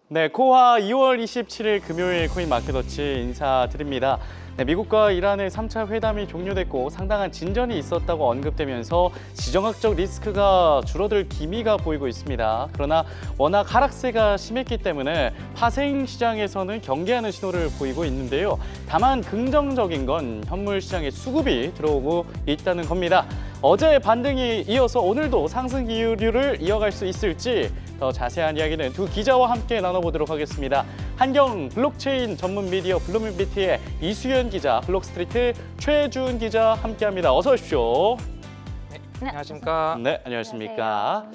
네, 코화 2월 27일 금요일 코인마켓워치 인사드립니다. 네, 미국과 이란의 3차 회담이 종료됐고 상당한 진전이 있었다고 언급되면서 지정학적 리스크가 줄어들 기미가 보이고 있습니다. 그러나 워낙 하락세가 심했기 때문에 파생 시장에서는 경계하는 신호를 보이고 있는데요. 다만 긍정적인 건 현물 시장에 수급이 들어오고 있다는 겁니다. 어제 반등이 이어서 오늘도 상승 기류를 이어갈 수 있을지 더 자세한 이야기는 두 기자와 함께 나눠보도록 하겠습니다. 한경 블록체인 전문 미디어 블루민비트의 이수연 기자, 블록스트리트 최준 기자 함께합니다. 어서 오십시오. 네, 안녕하십니까. 네, 안녕하십니까.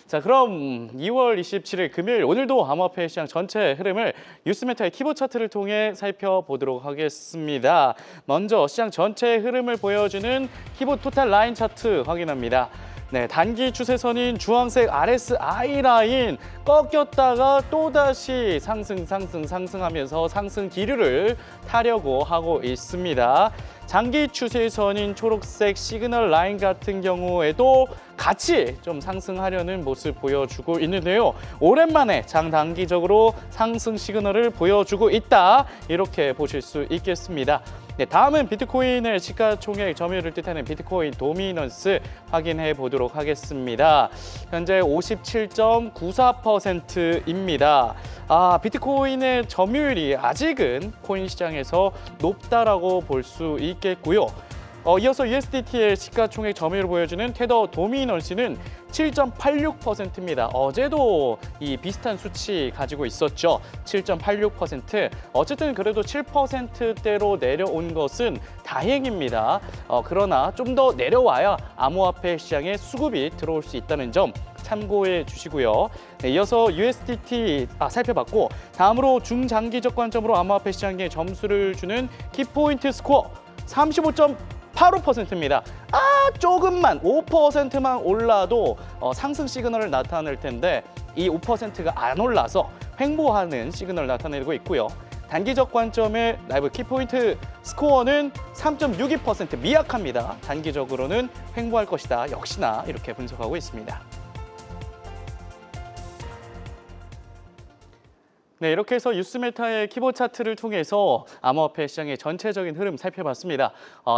자, 그럼 2월 27일 금요일 오늘도 암호화폐 시장 전체 흐름을 뉴스메타의 키보드 차트를 통해 살펴보도록 하겠습니다. 먼저 시장 전체의 흐름을 보여주는 키보드 토탈 라인 차트 확인합니다. 네, 단기 추세선인 주황색 RSI 라인 꺾였다가 또다시 상승하면서 상승 기류를 타려고 하고 있습니다. 장기 추세선인 초록색 시그널 라인 같은 경우에도 같이 좀 상승하려는 모습 보여주고 있는데요. 오랜만에 장단기적으로 상승 시그널을 보여주고 있다. 이렇게 보실 수 있겠습니다. 네, 다음은 비트코인의 시가총액 점유율을 뜻하는 비트코인 도미넌스 확인해 보도록 하겠습니다. 현재 57.94%입니다. 비트코인의 점유율이 아직은 코인 시장에서 높다라고 볼 수 있겠고요. 이어서 USDT의 시가총액 점유율을 보여주는 테더 도미넌스는 7.86%입니다. 어제도 이 비슷한 수치 가지고 있었죠. 7.86%. 어쨌든 그래도 7%대로 내려온 것은 다행입니다. 그러나 좀 더 내려와야 암호화폐 시장에 수급이 들어올 수 있다는 점 참고해 주시고요. 네, 이어서 USDT 살펴봤고 다음으로 중장기적 관점으로 암호화폐 시장에 점수를 주는 키포인트 스코어 35.85%입니다. 조금만 5%만 올라도 상승 시그널을 나타낼 텐데 이 5%가 안 올라서 횡보하는 시그널을 나타내고 있고요. 단기적 관점의 라이브 키포인트 스코어는 3.62% 미약합니다. 단기적으로는 횡보할 것이다. 역시나 이렇게 분석하고 있습니다. 네, 이렇게 해서 뉴스메타의 키보드 차트를 통해서 암호화폐 시장의 전체적인 흐름 살펴봤습니다.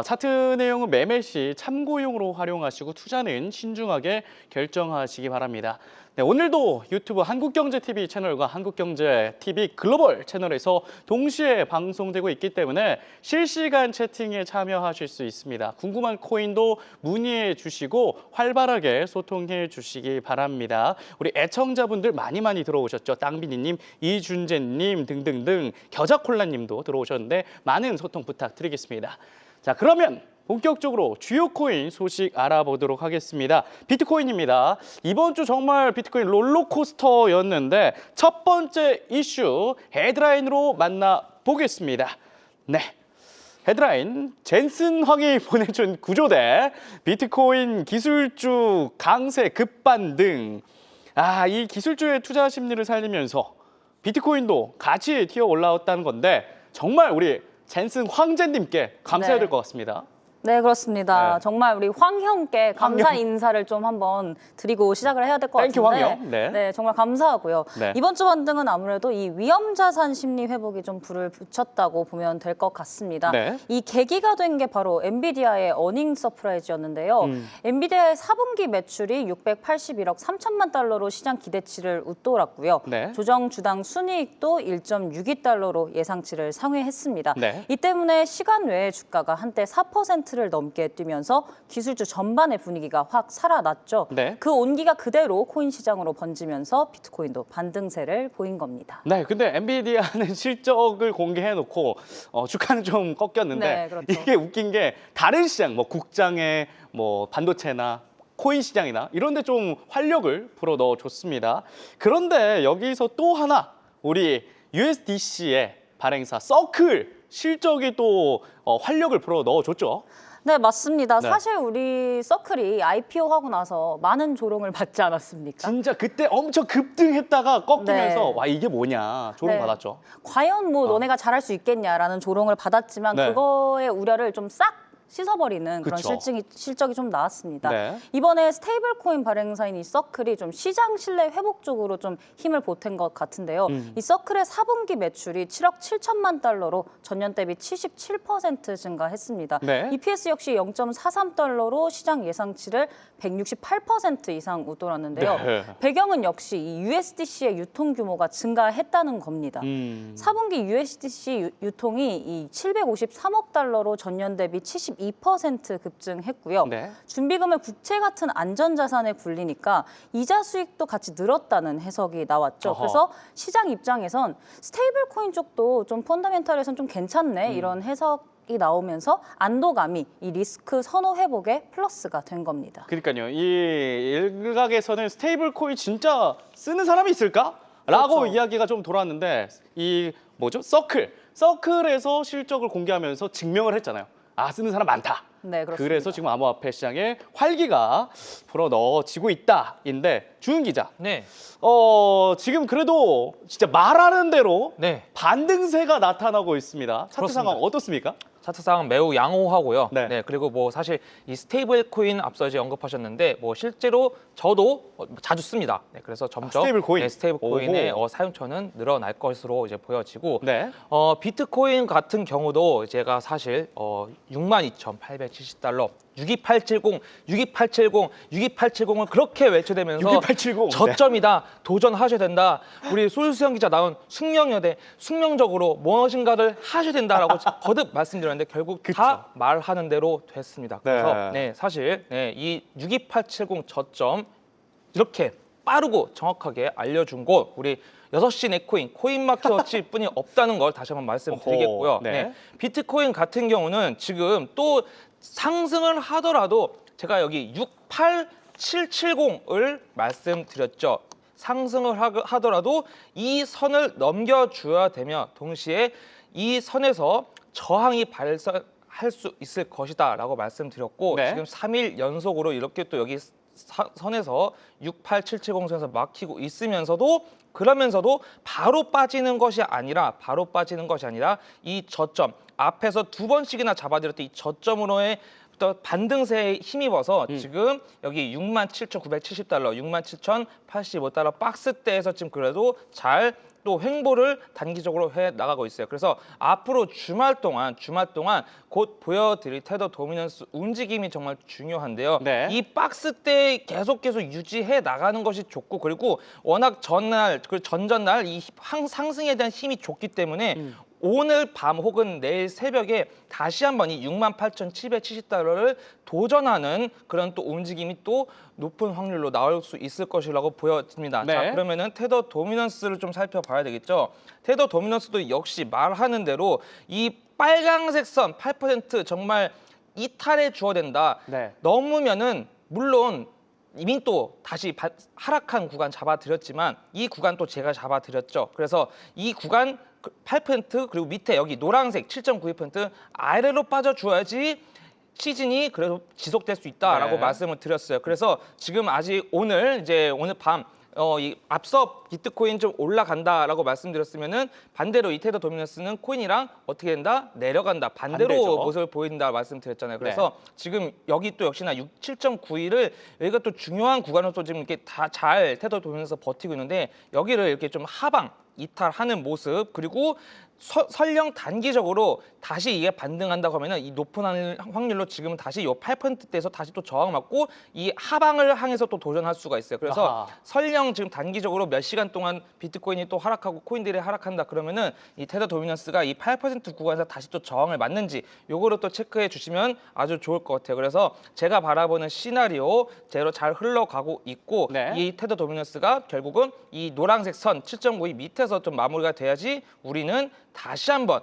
차트 내용은 매매 시 참고용으로 활용하시고 투자는 신중하게 결정하시기 바랍니다. 네, 오늘도 유튜브 한국경제TV 채널과 한국경제TV 글로벌 채널에서 동시에 방송되고 있기 때문에 실시간 채팅에 참여하실 수 있습니다. 궁금한 코인도 문의해 주시고 활발하게 소통해 주시기 바랍니다. 우리 애청자분들 많이 들어오셨죠. 땅비니님, 이준재님 등등등 겨자콜라님도 들어오셨는데 많은 소통 부탁드리겠습니다. 자, 그러면 본격적으로 주요 코인 소식 알아보도록 하겠습니다. 비트코인입니다. 이번 주 정말 비트코인 롤러코스터였는데 첫 번째 이슈 헤드라인으로 만나보겠습니다. 네, 헤드라인 젠슨 황이 보내준 구조대 비트코인 기술주 강세 급반등. 이 기술주의 투자 심리를 살리면서 비트코인도 같이 튀어 올라왔다는 건데 정말 우리 젠슨 황제님께 감사해야 될 것 같습니다. 네, 그렇습니다. 네. 정말 우리 황형께 감사 인사를 좀 한번 드리고 시작을 해야 될 것 같은데. 땡큐 황형. 네, 정말 감사하고요. 네. 이번 주 반등은 아무래도 이 위험자산 심리 회복이 좀 불을 붙였다고 보면 될 것 같습니다. 네. 이 계기가 된 게 바로 엔비디아의 어닝 서프라이즈였는데요. 엔비디아의 4분기 매출이 681억 3천만 달러로 시장 기대치를 웃돌았고요. 네. 조정 주당 순이익도 1.62달러로 예상치를 상회했습니다. 네. 이 때문에 시간 외에 주가가 한때 4%를 넘게 뛰면서 기술주 전반의 분위기가 확 살아났죠. 네. 그 온기가 그대로 코인 시장으로 번지면서 비트코인도 반등세를 보인 겁니다. 네, 근데 엔비디아는 실적을 공개해놓고 주가는 좀 꺾였는데 네, 그렇죠. 이게 웃긴 게 다른 시장, 뭐 국장의 뭐 반도체나 코인 시장이나 이런 데 좀 활력을 불어넣어줬습니다. 그런데 여기서 또 하나 우리 USDC의 발행사 서클 실적이 또 활력을 불어넣어줬죠. 네, 맞습니다. 네. 사실 우리 서클이 IPO하고 나서 많은 조롱을 받지 않았습니까? 진짜 그때 엄청 급등했다가 꺾이면서 네. 와 이게 뭐냐 조롱 네. 받았죠. 과연 뭐 너네가 잘할 수 있겠냐라는 조롱을 받았지만 네. 그거의 우려를 좀 싹 씻어버리는 그런 그쵸. 실적이 좀 나왔습니다. 네. 이번에 스테이블 코인 발행사인 이 서클이 좀 시장 신뢰 회복 쪽으로 좀 힘을 보탠 것 같은데요. 이 서클의 4분기 매출이 7억 7천만 달러로 전년 대비 77% 증가했습니다. 네. EPS 역시 0.43달러로 시장 예상치를 168% 이상 웃돌았는데요. 네. 배경은 역시 이 USDC의 유통 규모가 증가했다는 겁니다. 4분기 USDC 유통이 이 753억 달러로 전년 대비 72% 급증했고요. 네. 준비금을 국채 같은 안전자산에 굴리니까 이자 수익도 같이 늘었다는 해석이 나왔죠. 어허. 그래서 시장 입장에선 스테이블 코인 쪽도 좀 펀더멘탈에선 좀 괜찮네 이런 해석이 나오면서 안도감이 이 리스크 선호 회복에 플러스가 된 겁니다. 그러니까요. 이 일각에서는 스테이블 코인 진짜 쓰는 사람이 있을까? 라고 그렇죠. 이야기가 좀 돌았는데 이 뭐죠? 서클에서 실적을 공개하면서 증명을 했잖아요. 아, 쓰는 사람 많다. 네, 그렇습니다. 그래서 지금 암호화폐 시장에 활기가 불어넣어지고 있다인데 주은 기자, 네. 지금 그래도 진짜 말하는 대로 네. 반등세가 나타나고 있습니다. 차트 그렇습니다. 상황 어떻습니까? 차트상 매우 양호하고요. 네. 네. 그리고 뭐 사실 이 스테이블 코인 앞서 이제 언급하셨는데 뭐 실제로 저도 자주 씁니다. 네. 그래서 점점 스테이블 코인? 네, 스테이블 코인의 오호. 사용처는 늘어날 것으로 이제 보여지고 네. 비트코인 같은 경우도 제가 사실 62,870달러 62870, 62870을 그렇게 외쳐대면서 62870. 저점이다, 도전하셔야 된다. 우리 솔수영 기자 나온 숙명여대, 숙명적으로 무엇인가를 하셔야 된다라고 거듭 말씀드렸는데 결국 다 말하는 대로 됐습니다. 그래서 네, 사실 이 62870 저점 이렇게 빠르고 정확하게 알려준 곳 우리 6시 네코인, 코인마켓워치 뿐이 없다는 걸 다시 한번 말씀드리겠고요. 어허, 네. 네. 비트코인 같은 경우는 지금 또 상승을 하더라도 제가 여기 68770을 말씀드렸죠. 상승을 하더라도 이 선을 넘겨줘야 되며 동시에 이 선에서 저항이 발생할 수 있을 것이다 라고 말씀드렸고 네. 지금 3일 연속으로 이렇게 또 여기 선에서 68770 선에서 막히고 있으면서도 그러면서도 바로 빠지는 것이 아니라 이 저점 앞에서 두 번씩이나 잡아들였던 이 저점으로의 또 반등세에 힘입어서 지금 여기 67,970달러, 67,085달러 박스대에서 지금 그래도 잘 또 횡보를 단기적으로 해 나가고 있어요. 그래서 앞으로 주말 동안 곧 보여드릴 테더 도미넌스 움직임이 정말 중요한데요. 네. 이 박스대 계속 유지해 나가는 것이 좋고 그리고 워낙 전날 그리고 전전날 이 상승에 대한 힘이 좋기 때문에 오늘 밤 혹은 내일 새벽에 다시 한번 이 68,770달러를 도전하는 그런 또 움직임이 또 높은 확률로 나올 수 있을 것이라고 보여집니다. 네. 자, 그러면은 테더 도미넌스를 좀 살펴봐야 되겠죠. 테더 도미넌스도 역시 말하는 대로 이 빨강색 선 8% 정말 이탈해 주어야 된다. 네. 넘으면은 물론 이미 또 다시 하락한 구간 잡아드렸지만 이 구간 또 제가 잡아드렸죠. 그래서 이 구간 8% 그리고 밑에 여기 노란색 7.92% 아래로 빠져줘야지 시즌이 그래도 지속될 수 있다라고 네. 말씀을 드렸어요. 그래서 지금 아직 오늘 밤 이 앞서 비트코인 좀 올라간다라고 말씀드렸으면은 반대로 이 테더 도미넌스는 코인이랑 어떻게 된다? 내려간다. 반대로 반대죠. 모습을 보인다 말씀드렸잖아요. 그래서 지금 여기 또 역시나 7.91을 여기가 또 중요한 구간으로 또 지금 이렇게 다 잘 테더 도미넌스 버티고 있는데 여기를 이렇게 좀 하방 이탈하는 모습 그리고 설령 단기적으로 다시 이게 반등한다고 하면은 이 높은 확률로 지금 다시 이 8%대에서 다시 또 저항 맞고 이 하방을 향해서 또 도전할 수가 있어요. 그래서 아하. 설령 지금 단기적으로 몇 시간 동안 비트코인이 또 하락하고 코인들이 하락한다 그러면은 이 테더 도미넌스가 이 8% 구간에서 다시 또 저항을 맞는지 요거를 또 체크해 주시면 아주 좋을 것 같아요. 그래서 제가 바라보는 시나리오대로 잘 흘러가고 있고 네. 이 테더 도미넌스가 결국은 이 노란색 선 7.92 밑에서 좀 마무리가 돼야지 우리는 다시 한번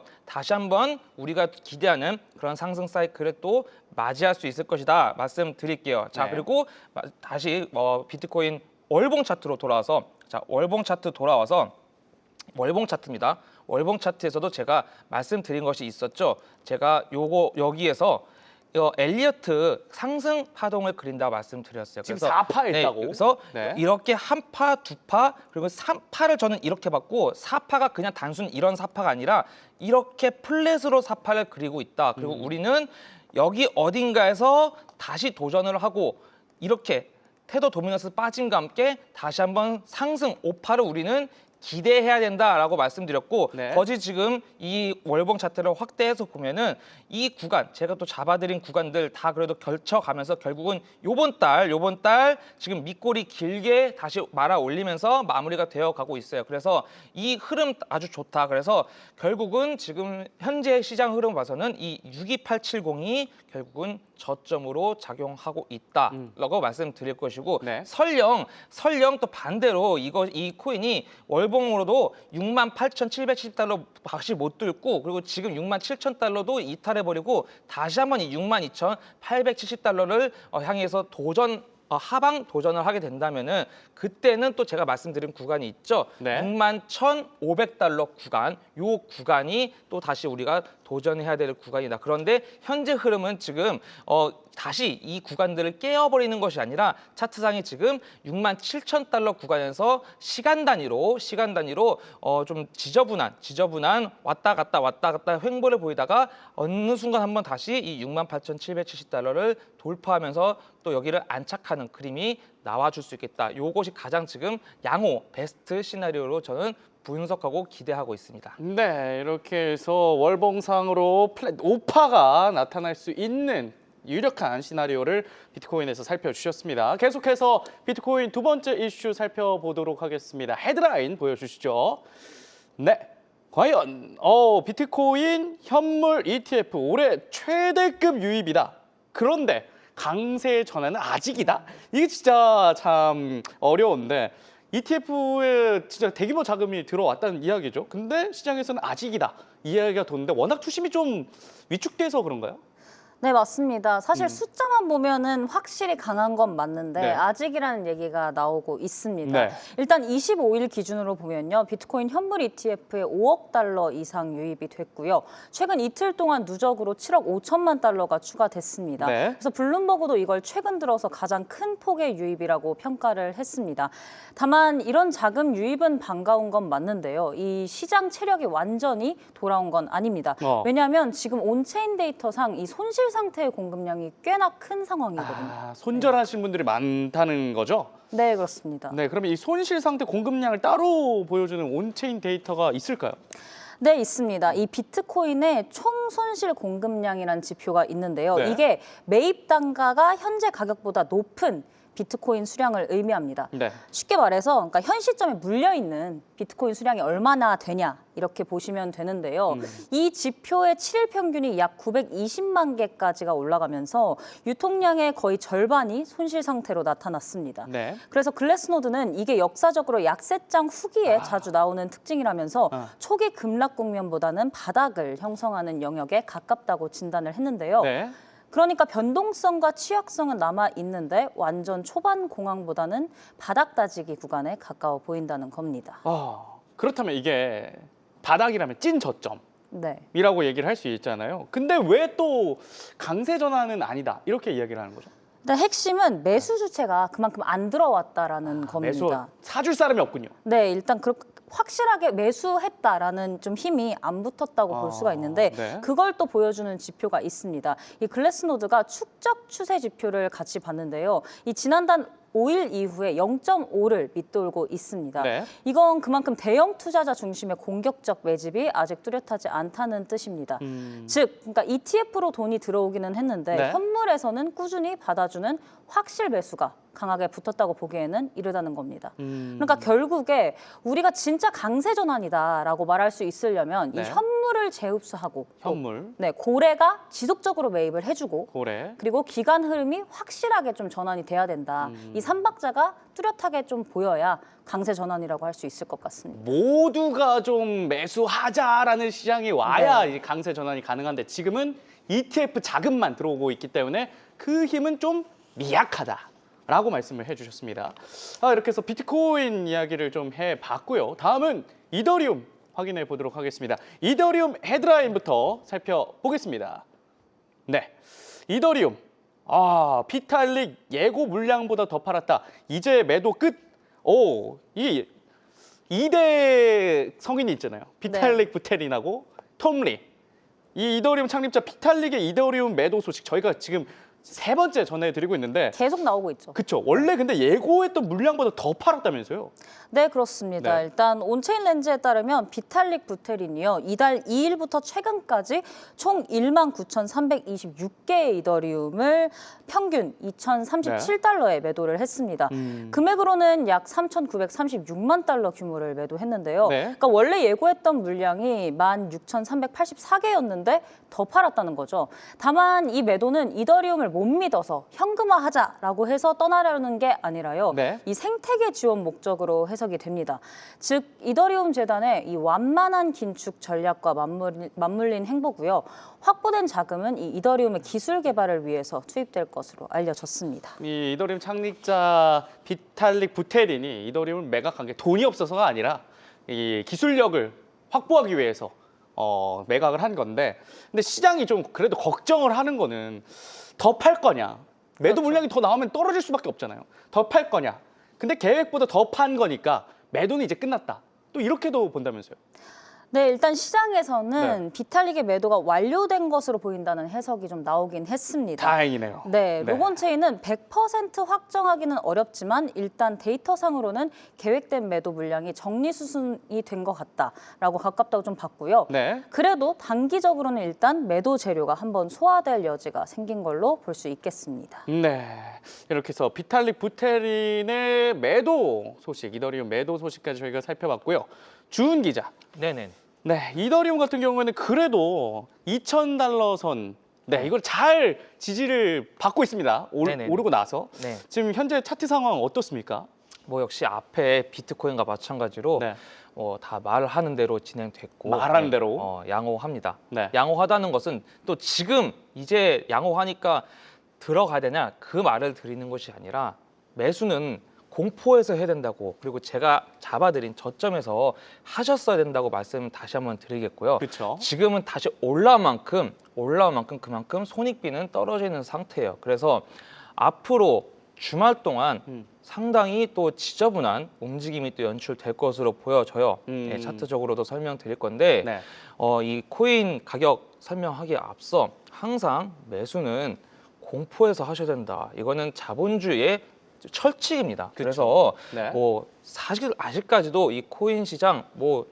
우리가 기대하는 그런 상승 사이클을 또 맞이할 수 있을 것이다 말씀드릴게요. 자 네. 그리고 다시 비트코인 월봉 차트로 돌아와서 월봉 차트입니다. 월봉 차트에서도 제가 말씀드린 것이 있었죠. 제가 여기에서 엘리어트 상승 파동을 그린다 말씀드렸어요. 지금 그래서 4파 있다고? 그래서 네. 이렇게 한 파, 두 파, 그리고 3파를 저는 이렇게 봤고 4파가 그냥 단순 이런 4파가 아니라 이렇게 플랫으로 4파를 그리고 있다. 그리고 우리는 여기 어딘가에서 다시 도전을 하고 이렇게 테더 도미넌스 빠짐과 함께 다시 한번 상승 오파를 우리는 기대해야 된다라고 말씀드렸고 네. 거지 지금 이 월봉 차트를 확대해서 보면은 이 구간 제가 또 잡아드린 구간들 다 그래도 걸쳐가면서 결국은 요번 달 지금 밑골이 길게 다시 말아 올리면서 마무리가 되어 가고 있어요. 그래서 이 흐름 아주 좋다. 그래서 결국은 지금 현재 시장 흐름 봐서는 이 62870이 결국은 저점으로 작용하고 있다라고 말씀드릴 것이고 네. 설령 또 반대로 이 코인이 월봉으로도 68,770달러 다시 못 뚫고 그리고 지금 67,000달러도 이탈해버리고 다시 한번 이 62,870달러를 향해서 하방 도전을 하게 된다면은 그때는 또 제가 말씀드린 구간이 있죠. 네. 61,500달러 구간, 요 구간이 또 다시 우리가 도전해야 될 구간이다. 그런데 현재 흐름은 지금 다시 이 구간들을 깨어버리는 것이 아니라 차트상이 지금 67,000달러 구간에서 시간 단위로 좀 지저분한 왔다 갔다 횡보를 보이다가 어느 순간 한번 다시 이 68,770달러를 돌파하면서 또 여기를 안착하는 그림이 나와줄 수 있겠다. 요것이 가장 지금 양호 베스트 시나리오로 저는 분석하고 기대하고 있습니다. 네, 이렇게 해서 월봉상으로 플랫 오파가 나타날 수 있는 유력한 시나리오를 비트코인에서 살펴주셨습니다. 계속해서 비트코인 두 번째 이슈 살펴보도록 하겠습니다. 헤드라인 보여주시죠. 네, 과연 비트코인 현물 ETF 올해 최대급 유입이다. 그런데 강세 전환은 아직이다. 이게 진짜 참 어려운데 ETF에 진짜 대규모 자금이 들어왔다는 이야기죠. 근데 시장에서는 아직이다. 이야기가 도는데 워낙 투심이 좀 위축돼서 그런가요? 네, 맞습니다. 사실 숫자만 보면은 확실히 강한 건 맞는데 네. 아직이라는 얘기가 나오고 있습니다. 네. 일단 25일 기준으로 보면요. 비트코인 현물 ETF에 5억 달러 이상 유입이 됐고요. 최근 이틀 동안 누적으로 7억 5천만 달러가 추가됐습니다. 네. 그래서 블룸버그도 이걸 최근 들어서 가장 큰 폭의 유입이라고 평가를 했습니다. 다만 이런 자금 유입은 반가운 건 맞는데요. 이 시장 체력이 완전히 돌아온 건 아닙니다. 왜냐하면 지금 온체인 데이터상 이 손실 상태의 공급량이 꽤나 큰 상황이거든요. 손절하신 분들이 많다는 거죠? 네, 그렇습니다. 네, 그러면 이 손실 상태 공급량을 따로 보여주는 온체인 데이터가 있을까요? 네, 있습니다. 이 비트코인의 총 손실 공급량이라는 지표가 있는데요. 네. 이게 매입 단가가 현재 가격보다 높은 비트코인 수량을 의미합니다. 네. 쉽게 말해서 그러니까 현 시점에 물려있는 비트코인 수량이 얼마나 되냐 이렇게 보시면 되는데요. 이 지표의 7일 평균이 약 920만 개까지가 올라가면서 유통량의 거의 절반이 손실 상태로 나타났습니다. 네. 그래서 글래스노드는 이게 역사적으로 약세장 후기에 자주 나오는 특징이라면서 초기 급락 국면보다는 바닥을 형성하는 영역에 가깝다고 진단을 했는데요. 네. 그러니까 변동성과 취약성은 남아 있는데 완전 초반 공황보다는 바닥 다지기 구간에 가까워 보인다는 겁니다. 그렇다면 이게 바닥이라면 찐 저점이라고 네. 얘기를 할 수 있잖아요. 근데 왜 또 강세 전환은 아니다 이렇게 이야기를 하는 거죠? 근데 핵심은 매수 주체가 그만큼 안 들어왔다라는 겁니다. 매수 사줄 사람이 없군요. 네, 일단 확실하게 매수했다라는 좀 힘이 안 붙었다고 볼 수가 있는데 네. 그걸 또 보여주는 지표가 있습니다. 이 글래스노드가 축적 추세 지표를 같이 봤는데요. 이 지난달 5일 이후에 0.5를 밑돌고 있습니다. 네. 이건 그만큼 대형 투자자 중심의 공격적 매집이 아직 뚜렷하지 않다는 뜻입니다. 즉, 그러니까 ETF로 돈이 들어오기는 했는데 네. 현물에서는 꾸준히 받아주는 확실 매수가 강하게 붙었다고 보기에는 이르다는 겁니다. 그러니까 결국에 우리가 진짜 강세 전환이다라고 말할 수 있으려면 네. 이 현물을 재흡수하고 현물, 네, 고래가 지속적으로 매입을 해주고 고래. 그리고 기간 흐름이 확실하게 좀 전환이 돼야 된다. 이 삼박자가 뚜렷하게 좀 보여야 강세 전환이라고 할 수 있을 것 같습니다. 모두가 좀 매수하자라는 시장이 와야 이제 강세 전환이 가능한데 지금은 ETF 자금만 들어오고 있기 때문에 그 힘은 좀 미약하다라고 말씀을 해주셨습니다. 이렇게 해서 비트코인 이야기를 좀 해봤고요. 다음은 이더리움 확인해 보도록 하겠습니다. 이더리움 헤드라인부터 살펴보겠습니다. 네, 이더리움. 비탈릭 예고 물량보다 더 팔았다. 이제 매도 끝. 이 2대 성인이 있잖아요. 비탈릭 부테린하고 톰리. 이 이더리움 창립자 비탈릭의 이더리움 매도 소식 저희가 지금 세 번째 전해드리고 있는데 계속 나오고 있죠. 그쵸. 원래 근데 예고했던 물량보다 더 팔았다면서요? 네, 그렇습니다. 네. 일단 온체인 렌즈에 따르면 비탈릭 부테린이요. 이달 2일부터 최근까지 총 19,326개의 이더리움을 평균 2,037달러에 매도를 했습니다. 금액으로는 약 3,936만 달러 규모를 매도했는데요. 네. 그러니까 원래 예고했던 물량이 16,384개였는데 더 팔았다는 거죠. 다만 이 매도는 이더리움을 못 믿어서 현금화하자라고 해서 떠나려는 게 아니라요. 네. 이 생태계 지원 목적으로 해석이 됩니다. 즉 이더리움 재단의 이 완만한 긴축 전략과 맞물린 행보고요. 확보된 자금은 이 이더리움의 기술 개발을 위해서 투입될 것으로 알려졌습니다. 이 이더리움 창립자 비탈릭 부테린이 이더리움을 매각한 게 돈이 없어서가 아니라 이 기술력을 확보하기 위해서 매각을 한 건데, 근데 시장이 좀 그래도 걱정을 하는 거는 더 팔 거냐, 매도 물량이 더 나오면 떨어질 수밖에 없잖아요. 더 팔 거냐. 근데 계획보다 더 판 거니까 매도는 이제 끝났다. 또 이렇게도 본다면서요? 네, 일단 시장에서는 비탈릭의 매도가 완료된 것으로 보인다는 해석이 좀 나오긴 했습니다. 다행이네요. 네, 로본체인은 100% 확정하기는 어렵지만 일단 데이터상으로는 계획된 매도 물량이 정리 수순이 된 것 같다라고 가깝다고 좀 봤고요. 네. 그래도 단기적으로는 일단 매도 재료가 한번 소화될 여지가 생긴 걸로 볼 수 있겠습니다. 네, 이렇게 해서 비탈릭 부테린의 매도 소식, 이더리움 매도 소식까지 저희가 살펴봤고요. 주은 기자. 네네. 네, 이더리움 같은 경우에는 그래도 2,000달러 선, 네, 이걸 잘 지지를 받고 있습니다. 네네. 오르고 나서. 네. 지금 현재 차트 상황 어떻습니까? 뭐 역시 앞에 비트코인과 마찬가지로 네. 다 말하는 대로 진행됐고 말하는 대로? 양호합니다. 네. 양호하다는 것은 또 지금 이제 양호하니까 들어가야 되냐 그 말을 드리는 것이 아니라 매수는 공포에서 해야 된다고, 그리고 제가 잡아드린 저점에서 하셨어야 된다고 말씀 다시 한번 드리겠고요. 그렇죠. 지금은 다시 올라온 만큼 그만큼 손익비는 떨어지는 상태예요. 그래서 앞으로 주말 동안 상당히 또 지저분한 움직임이 또 연출될 것으로 보여져요. 네, 차트적으로도 설명드릴 건데 네. 이 코인 가격 설명하기에 앞서 항상 매수는 공포에서 하셔야 된다. 이거는 자본주의의 철칙입니다. 그래서 네. 뭐 사실 아직까지도 이 코인 시장 뭐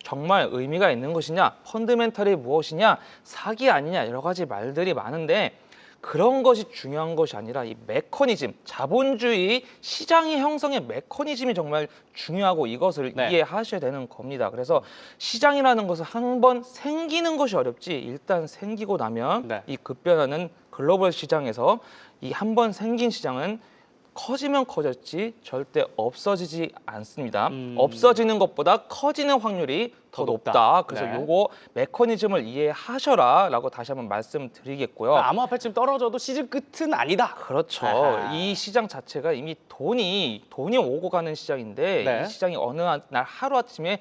정말 의미가 있는 것이냐, 펀드멘털이 무엇이냐, 사기 아니냐 여러 가지 말들이 많은데 그런 것이 중요한 것이 아니라 이 메커니즘, 자본주의 시장의 형성의 메커니즘이 정말 중요하고 이것을 네. 이해하셔야 되는 겁니다. 그래서 시장이라는 것은 한번 생기는 것이 어렵지 일단 생기고 나면 네. 이 급변하는 글로벌 시장에서 이 한번 생긴 시장은 커지면 커졌지 절대 없어지지 않습니다. 없어지는 것보다 커지는 확률이 더 높다. 그래서 네. 요거 메커니즘을 이해하셔라라고 다시 한번 말씀드리겠고요. 암호화폐 지금 떨어져도 시즌 끝은 아니다. 그렇죠. 아하. 이 시장 자체가 이미 돈이 오고 가는 시장인데 네. 이 시장이 어느 날 하루아침에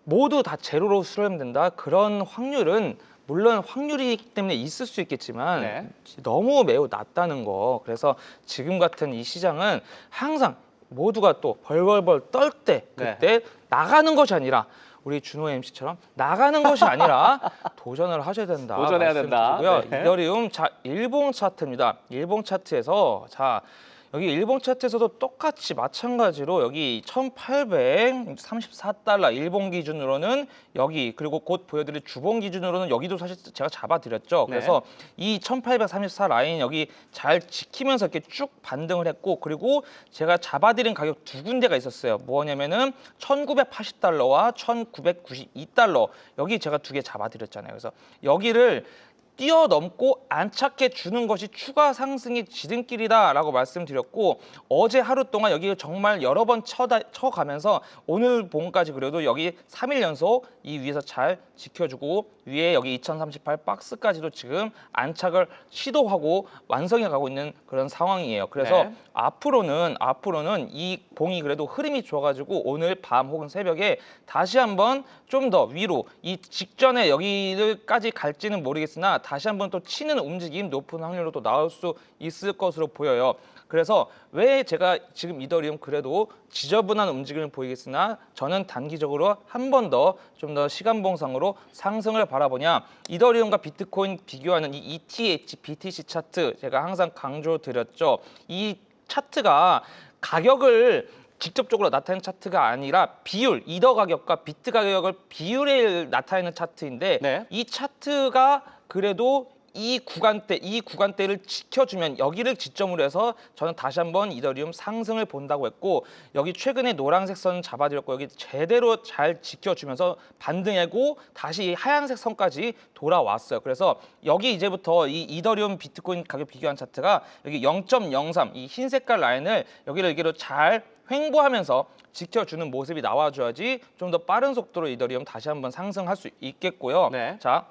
모두 다 제로로 수렴된다. 그런 확률은 물론 확률이기 때문에 있을 수 있겠지만 네. 너무 매우 낮다는 거. 그래서 지금 같은 이 시장은 항상 모두가 또 벌벌벌 떨 때 그때 나가는 것이 아니라 우리 준호 MC처럼 나가는 것이 아니라 도전을 하셔야 된다. 도전해야 된다. 말씀드리고요. 네. 이더리움 일봉 차트입니다. 일봉 차트에서 여기 일봉 차트에서도 똑같이 마찬가지로 여기 1,834달러 일봉 기준으로는 여기, 그리고 곧 보여드릴 주봉 기준으로는 여기도 사실 제가 잡아드렸죠. 그래서 이 1,834 라인 여기 잘 지키면서 이렇게 쭉 반등을 했고, 그리고 제가 잡아드린 가격 두 군데가 있었어요. 뭐냐면은 1,980달러와 1,992달러 여기 제가 두 개 잡아드렸잖아요. 그래서 여기를 뛰어넘고 안착해 주는 것이 추가 상승의 지름길이다라고 말씀드렸고, 어제 하루 동안 여기 정말 여러 번 쳐가면서 오늘 봉까지 그래도 여기 3일 연속 이 위에서 잘 지켜주고 위에 여기 2038 박스까지도 지금 안착을 시도하고 완성해 가고 있는 그런 상황이에요. 그래서 네. 앞으로는 이 봉이 그래도 흐름이 좋아가지고 오늘 밤 혹은 새벽에 다시 한번 좀 더 위로 이 직전에 여기까지 갈지는 모르겠으나 다시 한번 또 치는 움직임 높은 확률로 또 나올 수 있을 것으로 보여요. 그래서 왜 제가 지금 이더리움 그래도 지저분한 움직임을 보이겠으나 저는 단기적으로 한 번 더 좀 더 시간봉상으로 상승을 바라보냐, 이더리움과 비트코인 비교하는 이 ETH, BTC 차트 제가 항상 강조드렸죠. 이 차트가 가격을 직접적으로 나타내는 차트가 아니라 비율, 이더 가격과 비트 가격을 비율에 나타내는 차트인데 네. 이 차트가 그래도 이 구간대를 지켜주면 여기를 지점으로 해서 저는 다시 한번 이더리움 상승을 본다고 했고, 여기 최근에 노란색 선 잡아드렸고 여기 제대로 잘 지켜주면서 반등하고 다시 이 하얀색 선까지 돌아왔어요. 그래서 여기 이제부터 이 이더리움 비트코인 가격 비교한 차트가 여기 0.03 이 흰 색깔 라인을 여기로 잘 횡보하면서 지켜주는 모습이 나와줘야지 좀 더 빠른 속도로 이더리움 다시 한번 상승할 수 있겠고요. 네. 자,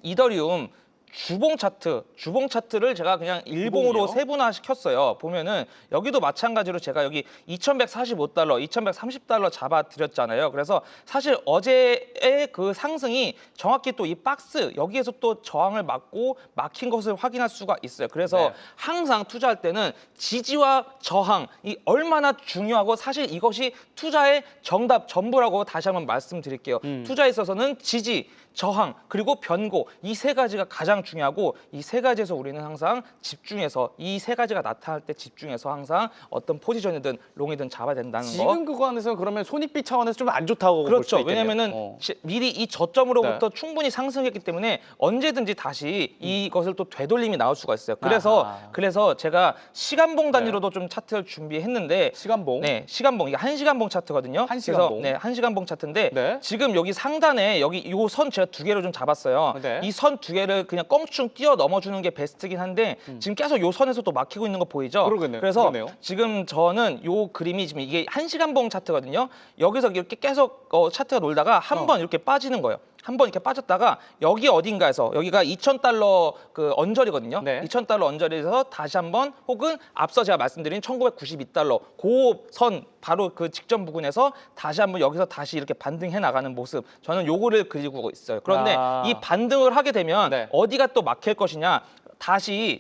이더리움 주봉 차트를 제가 그냥 일봉으로 주봉이요? 세분화 시켰어요. 보면은 여기도 마찬가지로 제가 여기 2145달러, 2130달러 잡아 드렸잖아요. 그래서 사실 어제의 그 상승이 정확히 또 이 박스 여기에서 또 저항을 맞고 막힌 것을 확인할 수가 있어요. 그래서 네. 항상 투자할 때는 지지와 저항이 얼마나 중요하고, 사실 이것이 투자의 정답 전부라고 다시 한번 말씀드릴게요. 투자에 있어서는 지지, 저항, 그리고 변고, 이 세 가지가 가장 중요하고, 이 세 가지에서 우리는 항상 집중해서 이 세 가지가 나타날 때 집중해서 항상 어떤 포지션이든 롱이든 잡아야 된다는 거. 지금 그거에서 그러면 손익비 차원에서 좀 안 좋다고 볼 수 그렇죠. 있겠네요. 왜냐면은 미리 이 저점으로부터 충분히 상승했기 때문에 언제든지 다시 이것을 또 되돌림이 나올 수가 있어요. 아하. 그래서 제가 시간봉 단위로도 좀 차트를 준비했는데, 시간봉. 네, 시간봉, 이게 1시간봉 차트거든요. 한시간봉. 그래서 네, 1시간봉 차트인데 네. 지금 여기 상단에 여기 요 선 제가 두 개로 좀 잡았어요. 네. 이 선 두 개를 그냥 껑충 뛰어 넘어주는 게 베스트긴 한데 지금 계속 요 선에서 또 막히고 있는 거 보이죠? 그러겠네요. 그래서 그러네요. 지금 저는 요 그림이 지금 이게 1시간봉 차트거든요. 여기서 이렇게 계속 차트가 놀다가 한 번 이렇게 빠지는 거예요. 한 번 이렇게 빠졌다가 여기 어딘가에서, 여기가 2,000달러 그 언저리거든요. 네. 2,000달러 언저리에서 다시 한번, 혹은 앞서 제가 말씀드린 1,992달러 그 선 바로 그 직전 부근에서 다시 한번 여기서 다시 이렇게 반등해 나가는 모습, 저는 요거를 그리고 있어요. 그런데 아. 이 반등을 하게 되면 네. 어디가 또 막힐 것이냐,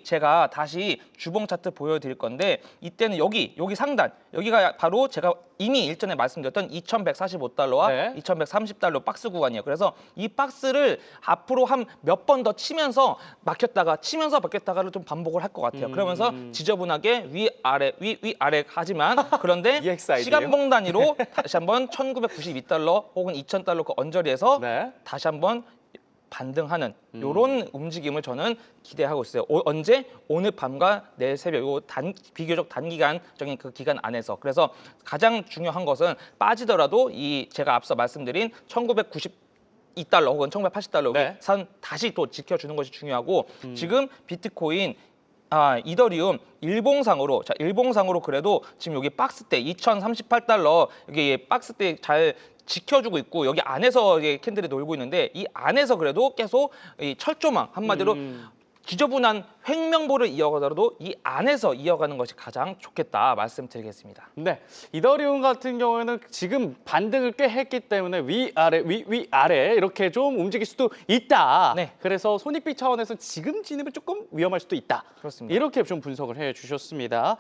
제가 다시 주봉 차트 보여드릴 건데, 이때는 여기 상단, 여기가 바로 제가 이미 일전에 말씀드렸던 2,145달러와 네. 2,130달러 박스 구간이에요. 그래서 이 박스를 앞으로 한 몇 번 더 치면서 막혔다가를 좀 반복을 할 것 같아요. 그러면서 지저분하게 위아래 하지만, 그런데 EXID 예요? 시간봉 단위로 다시 한번 1,992달러 혹은 2,000달러 그 언저리에서 네. 다시 한번 반등하는 이런 움직임을 저는 기대하고 있어요. 언제? 오늘 밤과 내일 새벽, 요 비교적 단기간적인 그 기간 안에서. 그래서 가장 중요한 것은 빠지더라도 이 제가 앞서 말씀드린 1,992달러 혹은 1,980달러 네. 선 다시 또 지켜주는 것이 중요하고, 지금 비트코인, 이더리움 일봉상으로 그래도 지금 여기 박스대 2,038달러, 여기 박스대 잘 지켜주고 있고, 여기 안에서 이게 캔들이 놀고 있는데, 이 안에서 그래도 계속 이 철조망, 한마디로 지저분한 횡명보를 이어가더라도 이 안에서 이어가는 것이 가장 좋겠다 말씀드리겠습니다. 네, 이더리움 같은 경우에는 지금 반등을 꽤 했기 때문에 위아래 이렇게 좀 움직일 수도 있다. 네. 그래서 손익비 차원에서 지금 진입은 조금 위험할 수도 있다. 그렇습니다. 이렇게 좀 분석을 해주셨습니다.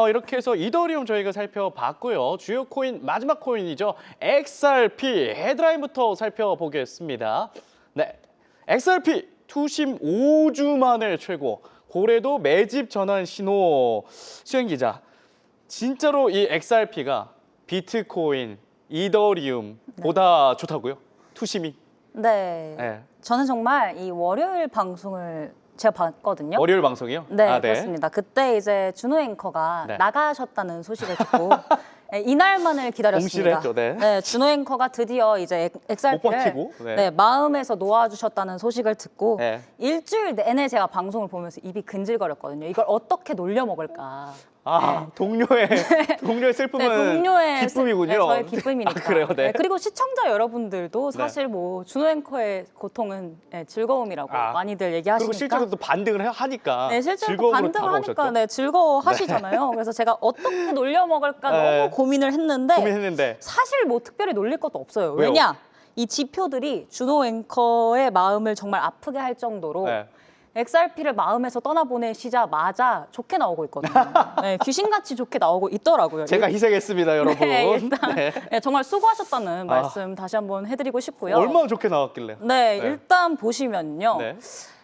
이렇게 해서 이더리움 저희가 살펴봤고요. 주요 코인, 마지막 코인이죠. XRP 헤드라인부터 살펴보겠습니다. 네, XRP 투심 5주 만에 최고. 고래도 매집 전환 신호. 수영 기자, 진짜로 이 XRP가 비트코인, 이더리움보다 좋다고요? 투심이? 네. 네. 저는 정말 이 월요일 방송을 제가 봤거든요. 월요일 방송이요? 네, 그렇습니다. 그때 이제 준호 앵커가 네. 나가셨다는 소식을 듣고 네, 이날만을 기다렸습니다. 공실했죠, 네. 네, 준호 앵커가 드디어 이제 못 XRP를 버티고, 네. 마음에서 놓아주셨다는 소식을 듣고 네. 일주일 내내 제가 방송을 보면서 입이 근질거렸거든요. 이걸 어떻게 놀려 먹을까. 동료의 슬픔은 동료의 기쁨이군요. 네, 저의 기쁨이니까. 그래요, 네. 그리고 시청자 여러분들도 사실 뭐 준호 앵커의 고통은 즐거움이라고 많이들 얘기하시니까. 그리고 실제로 또 반등을 하니까 네, 실제로 또 즐거움으로 반등을 하니까 다가오셨죠? 즐거워하시잖아요. 그래서 제가 어떻게 놀려 먹을까 네. 너무 고민을 했는데 고민했는데 사실 뭐 특별히 놀릴 것도 없어요. 왜요? 왜냐? 이 지표들이 준호 앵커의 마음을 정말 아프게 할 정도로 네. XRP를 마음에서 떠나보내시자마자 좋게 나오고 있거든요. 네, 귀신같이 좋게 나오고 있더라고요. 제가 희생했습니다, 여러분. 네, 일단 네. 네, 정말 수고하셨다는 말씀 다시 한번 해드리고 싶고요. 얼마나 좋게 나왔길래. 네, 네. 일단 보시면요. 네.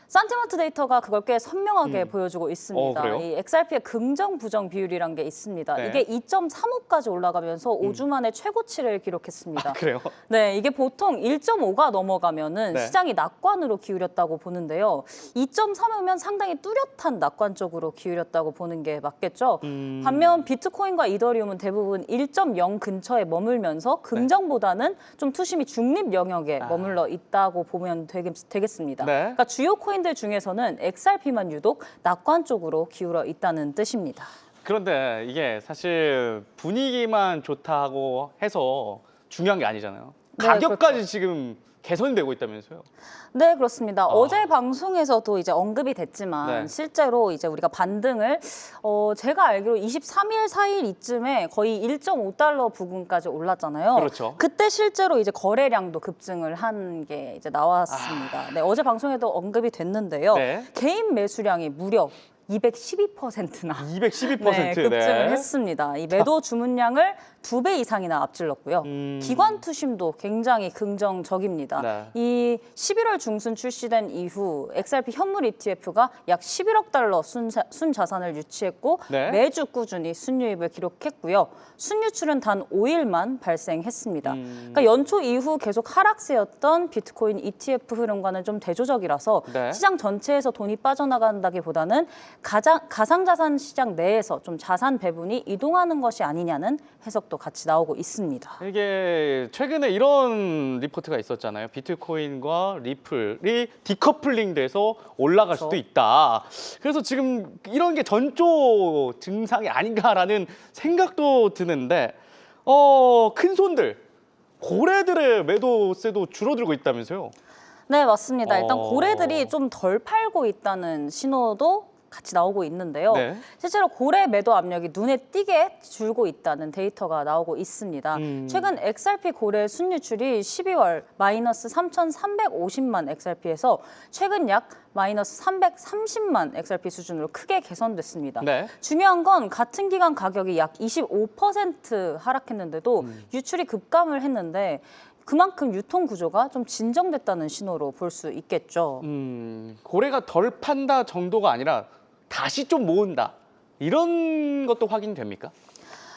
산티먼트 데이터가 그걸 꽤 선명하게 보여주고 있습니다. 그래요? 이 XRP의 긍정 부정 비율이란 게 있습니다. 네. 이게 2.35까지 올라가면서 5주 만에 최고치를 기록했습니다. 그래요? 네, 이게 보통 1.5가 넘어가면은 네. 시장이 낙관으로 기울였다고 보는데요. 2.3이면 상당히 뚜렷한 낙관 쪽으로 기울였다고 보는 게 맞겠죠. 반면 비트코인과 이더리움은 대부분 1.0 근처에 머물면서 긍정보다는 좀 투심이 중립 영역에 머물러 있다고 보면 되겠습니다. 네. 그러니까 주요 코인들 중에서는 XRP만 유독 낙관 쪽으로 기울어 있다는 뜻입니다. 그런데 이게 사실 분위기만 좋다고 해서 중요한 게 아니잖아요. 네, 가격까지 그렇죠. 지금 개선되고 있다면서요? 네, 그렇습니다. 어제 방송에서도 이제 언급이 됐지만 네. 실제로 이제 우리가 반등을 제가 알기로 23일, 4일 이쯤에 거의 1.5달러 부근까지 올랐잖아요. 그렇죠. 그때 실제로 이제 거래량도 급증을 한 게 이제 나왔습니다. 네, 어제 방송에도 언급이 됐는데요. 네. 개인 매수량이 무려 212%나 212%. 네, 급증을 했습니다. 이 매도 주문량을 2배 이상이나 앞질렀고요. 기관 투심도 굉장히 긍정적입니다. 네. 이 11월 중순 출시된 이후 XRP 현물 ETF가 약 11억 달러 순자산을 유치했고 네. 매주 꾸준히 순유입을 기록했고요. 순유출은 단 5일만 발생했습니다. 그러니까 연초 이후 계속 하락세였던 비트코인 ETF 흐름과는 좀 대조적이라서 네. 시장 전체에서 돈이 빠져나간다기보다는 가상자산 시장 내에서 좀 자산 배분이 이동하는 것이 아니냐는 해석도 같이 나오고 있습니다. 이게 최근에 이런 리포트가 있었잖아요. 비트코인과 리플이 디커플링 돼서 올라갈 수도 있다. 그래서 지금 이런 게 전조 증상이 아닌가라는 생각도 드는데 큰 손들, 고래들의 매도세도 줄어들고 있다면서요? 네, 맞습니다. 일단 어. 고래들이 좀 덜 팔고 있다는 신호도 같이 나오고 있는데요. 네. 실제로 고래 매도 압력이 눈에 띄게 줄고 있다는 데이터가 나오고 있습니다. 최근 XRP 고래 순유출이 12월 마이너스 3,350만 XRP에서 최근 약 마이너스 330만 XRP 수준으로 크게 개선됐습니다. 네. 중요한 건 같은 기간 가격이 약 25% 하락했는데도 유출이 급감을 했는데 그만큼 유통 구조가 좀 진정됐다는 신호로 볼 수 있겠죠. 고래가 덜 판다 정도가 아니라 다시 좀 모은다. 이런 것도 확인됩니까?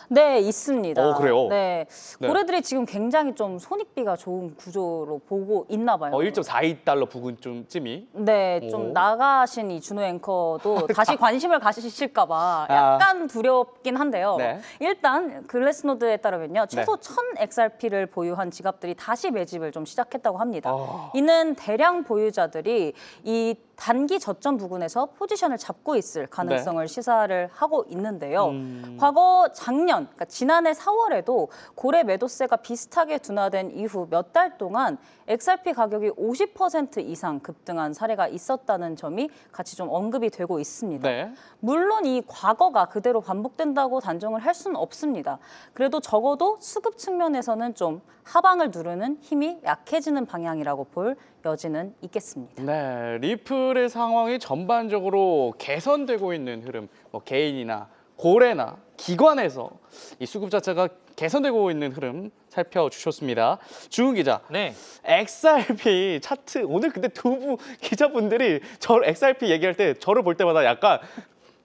네, 있습니다. 그래요? 네. 네. 고래들이 지금 굉장히 좀 손익비가 좋은 구조로 보고 있나 봐요. 1.42달러 부근쯤이. 네, 좀 오. 나가신 이 준호 앵커도 다시 관심을 가지실까 봐 약간 두렵긴 한데요. 네. 일단 글래스노드에 따르면요. 최소 1000 XRP를 보유한 지갑들이 다시 매집을 좀 시작했다고 합니다. 이는 대량 보유자들이 이 단기 저점 부근에서 포지션을 잡고 있을 가능성을 시사를 하고 있는데요. 과거 작년, 그러니까 지난해 4월에도 고래 매도세가 비슷하게 둔화된 이후 몇 달 동안 XRP 가격이 50% 이상 급등한 사례가 있었다는 점이 같이 좀 언급이 되고 있습니다. 네. 물론 이 과거가 그대로 반복된다고 단정을 할 수는 없습니다. 그래도 적어도 수급 측면에서는 좀 하방을 누르는 힘이 약해지는 방향이라고 볼 여지는 있겠습니다. 네, 리플의 상황이 전반적으로 개선되고 있는 흐름, 뭐 개인이나 고래나 기관에서 이 수급 자체가 개선되고 있는 흐름 살펴주셨습니다. 주은 기자, 네. XRP 차트 오늘 근데 두 기자분들이 XRP 얘기할 때 저를 볼 때마다 약간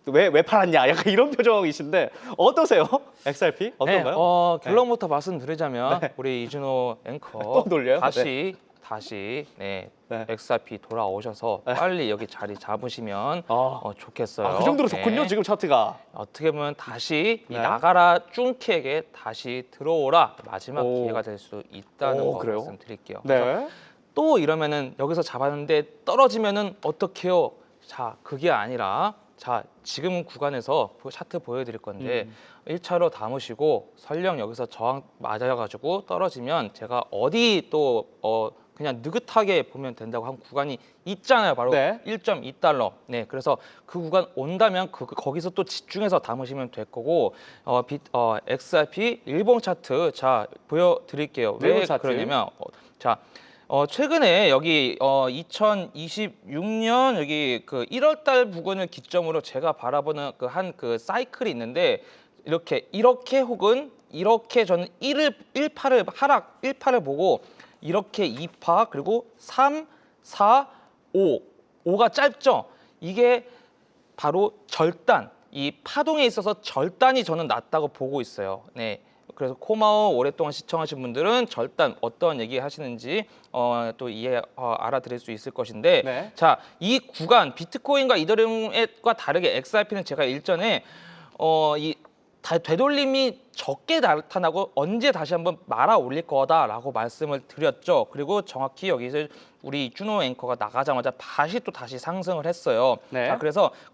왜 팔았냐 약간 이런 표정이신데 어떠세요? XRP 어떤가요? 네, 결론부터 말씀드리자면 우리 이준호 앵커 또 놀려요? 다시 네. XRP 돌아오셔서 빨리 여기 자리 잡으시면 좋겠어요. 그 정도로 네. 좋군요 지금 차트가. 어떻게 보면 다시 이 네. 나가라 쭝키에게 다시 들어오라 마지막 오. 기회가 될 수 있다는 거 그래요? 말씀드릴게요. 그래서 네. 또 이러면은 여기서 잡았는데 떨어지면은 어떡해요? 자, 그게 아니라 자, 지금 구간에서 차트 보여드릴 건데 1차로 담으시고 설령 여기서 저항 맞아가지고 떨어지면 제가 어디 또 그냥 느긋하게 보면 된다고 한 구간이 있잖아요. 바로 네. 1.2달러. 네, 그래서 그 구간 온다면 거기서 또 집중해서 담으시면 될 거고 XRP 일봉 차트 자 보여드릴게요. 왜 일본 차트. 그러냐면 최근에 여기 2026년 여기 그 1월달 부근을 기점으로 제가 바라보는 그 사이클이 있는데 이렇게 혹은 이렇게 저는 1파를 하락 1파를 보고 이렇게 2파 그리고 3, 4, 5가 짧죠. 이게 바로 절단 이 파동에 있어서 절단이 저는 낮다고 보고 있어요. 네. 그래서 코마오 오랫동안 시청하신 분들은 절단 어떤 얘기 하시는지 또 알아들을 수 있을 것인데 네. 자, 이 구간 비트코인과 이더리움과 다르게 XRP는 제가 일전에 되돌림이 적게 나타나고 언제 다시 한번 말아 올릴 거다라고 말씀을 드렸죠. 그리고 정확히 여기서 우리 준호 앵커가 나가자마자 다시 상승을 했어요. 네. 자,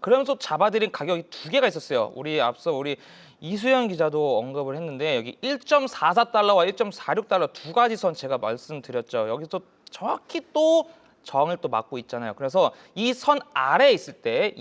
그러면서 잡아들인 가격이 두 개가 있었어요. 앞서 우리 이수연 기자도 언급을 했는데 여기 1.44달러와 1.46달러 두 가지 선 제가 말씀드렸죠. 여기서 정확히 또 저항을 또 맞고 있잖아요. 그래서 이 선 아래에 있을 때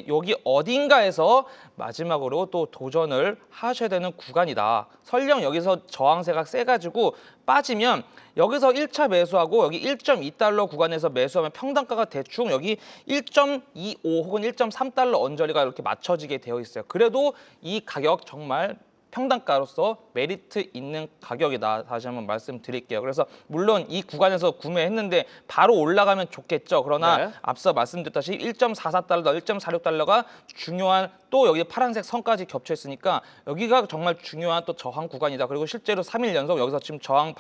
여기 어딘가에서 마지막으로 또 도전을 하셔야 되는 구간이다. 설령 여기서 저항세가 세가지고 빠지면 여기서 1차 매수하고 여기 1.2달러 구간에서 매수하면 평단가가 대충 여기 1.25 혹은 1.3달러 언저리가 이렇게 맞춰지게 되어 있어요. 그래도 이 가격 정말 평단가로서 메리트 있는 가격이다. 다시 한번 말씀드릴게요. 그래서 물론 이 구간에서 구매했는데 바로 올라가면 좋겠죠. 그러나 네. 앞서 말씀드렸다시피 1.44달러, 1.46달러가 중요한 또 여기 파란색 선까지 겹쳐 있으니까 여기가 정말 중요한 또 저항 구간이다. 그리고 실제로 3일 연속 여기서 지금 저항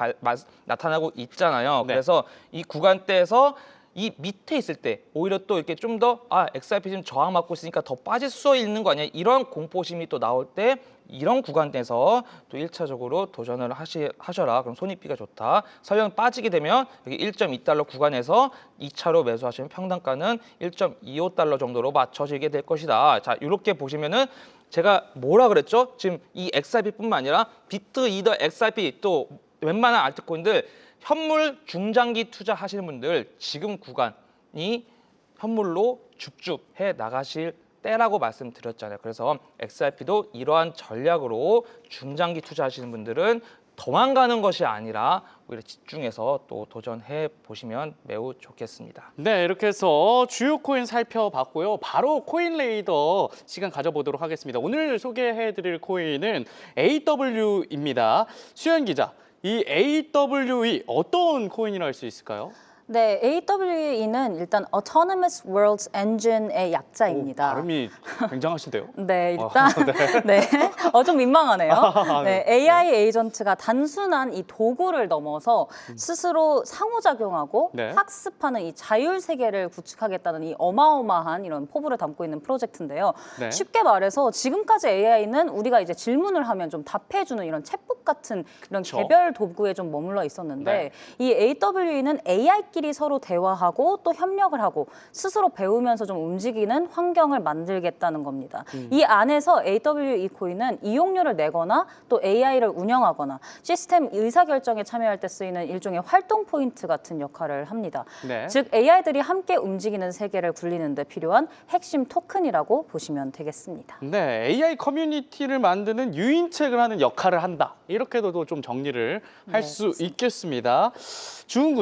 나타나고 있잖아요. 네. 그래서 이 구간대에서 이 밑에 있을 때 오히려 또 이렇게 좀 더 XRP 지금 저항 맞고 있으니까 더 빠질 수 있는 거 아니야? 이런 공포심이 또 나올 때 이런 구간에서 또 1차적으로 도전을 하셔라. 그럼 손익비가 좋다. 설령 빠지게 되면 여기 1.2달러 구간에서 2차로 매수하시면 평단가는 1.25달러 정도로 맞춰지게 될 것이다. 자, 이렇게 보시면은 제가 뭐라 그랬죠? 지금 이 XRP뿐만 아니라 비트, 이더, XRP 또 웬만한 알트코인들 현물 중장기 투자하시는 분들 지금 구간이 현물로 줍줍해 나가실 때라고 말씀드렸잖아요. 그래서 XRP도 이러한 전략으로 중장기 투자하시는 분들은 도망가는 것이 아니라 오히려 집중해서 또 도전해 보시면 매우 좋겠습니다. 네, 이렇게 해서 주요 코인 살펴봤고요. 바로 코인 레이더 시간 가져보도록 하겠습니다. 오늘 소개해드릴 코인은 AW입니다. 수현 기자, 이 AWE 어떤 코인이라 할 수 있을까요? 네, AWE는 일단 Autonomous World Engine의 약자입니다. 발음이 굉장하신데요? 네, 일단 네, 좀 민망하네요. 네, AI 에이전트가 단순한 이 도구를 넘어서 스스로 상호작용하고 네. 학습하는 이 자율 세계를 구축하겠다는 이 어마어마한 이런 포부를 담고 있는 프로젝트인데요. 네. 쉽게 말해서 지금까지 AI는 우리가 이제 질문을 하면 좀 답해주는 이런 챗봇 같은 이런 그쵸. 개별 도구에 좀 머물러 있었는데 네. 이 AWE는 AI끼리 서로 대화하고 또 협력을 하고 스스로 배우면서 좀 움직이는 환경을 만들겠다는 겁니다. 이 안에서 AWE 코인은 이용료를 내거나 또 AI를 운영하거나 시스템 의사결정에 참여할 때 쓰이는 일종의 활동 포인트 같은 역할을 합니다. 네. 즉 AI들이 함께 움직이는 세계를 굴리는 데 필요한 핵심 토큰이라고 보시면 되겠습니다. 네, AI 커뮤니티를 만드는 유인책을 하는 역할을 한다. 이렇게도 좀 정리를 할 수 있겠습니다. 주은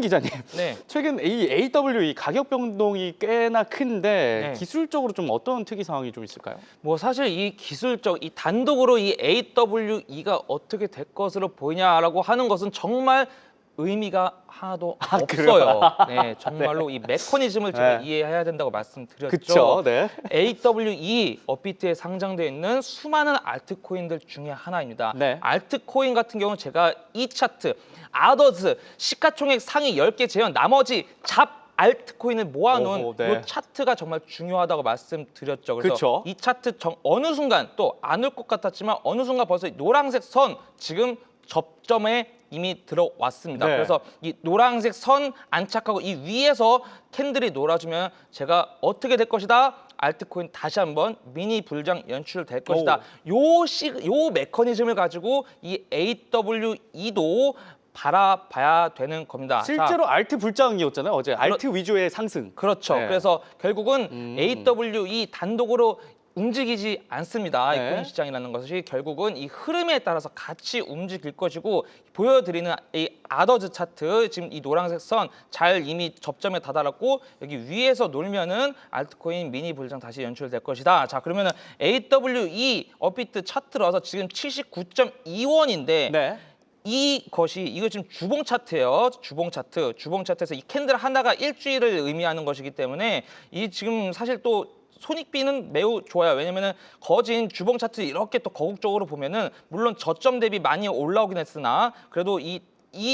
기자님, 네. 최근 이 AWE 가격 변동이 꽤나 큰데 네. 기술적으로 좀 어떤 특이 사항이 좀 있을까요? 뭐 사실 이 단독으로 이 AWE가 어떻게 될 것으로 보이냐라고 하는 것은 정말 의미가 하나도 없어요. 네, 정말로 이 메커니즘을 제가 네. 이해해야 된다고 말씀드렸죠. 그렇죠. 네. AWE 업비트에 상장되어 있는 수많은 알트코인들 중에 하나입니다. 네. 알트코인 같은 경우는 제가 이 차트, 아더즈, 시가총액 상위 10개 제외한 나머지 잡 알트코인을 모아놓은 오호, 네. 이 차트가 정말 중요하다고 말씀드렸죠. 그래서 그쵸. 이 차트 어느 순간 또 안 올 것 같았지만 어느 순간 벌써 노란색 선 지금 접점에 이미 들어왔습니다. 네. 그래서 이 노란색 선 안착하고 이 위에서 캔들이 놀아주면 제가 어떻게 될 것이다? 알트코인 다시 한번 미니 불장 연출될 것이다. 요 메커니즘을 가지고 이 AWE도 바라봐야 되는 겁니다. 자, 실제로 알트 불장이었잖아요. 어제 알트 위주의 상승. 그렇죠. 네. 그래서 결국은 AWE 단독으로 움직이지 않습니다. 네. 이 코인 시장이라는 것이 결국은 이 흐름에 따라서 같이 움직일 것이고 보여드리는 이 아더즈 차트 지금 이 노란색 선 잘 이미 접점에 다다랐고 여기 위에서 놀면은 알트코인 미니 불장 다시 연출될 것이다. 자 그러면은 AWE 업비트 차트라서 지금 79.2원인데 네. 이거 지금 주봉 차트예요. 주봉 차트에서 이 캔들 하나가 일주일을 의미하는 것이기 때문에 이 지금 사실 또 손익비는 매우 좋아요. 왜냐면은 거진 주봉 차트 이렇게 또 거국적으로 보면은 물론 저점 대비 많이 올라오긴 했으나 그래도 이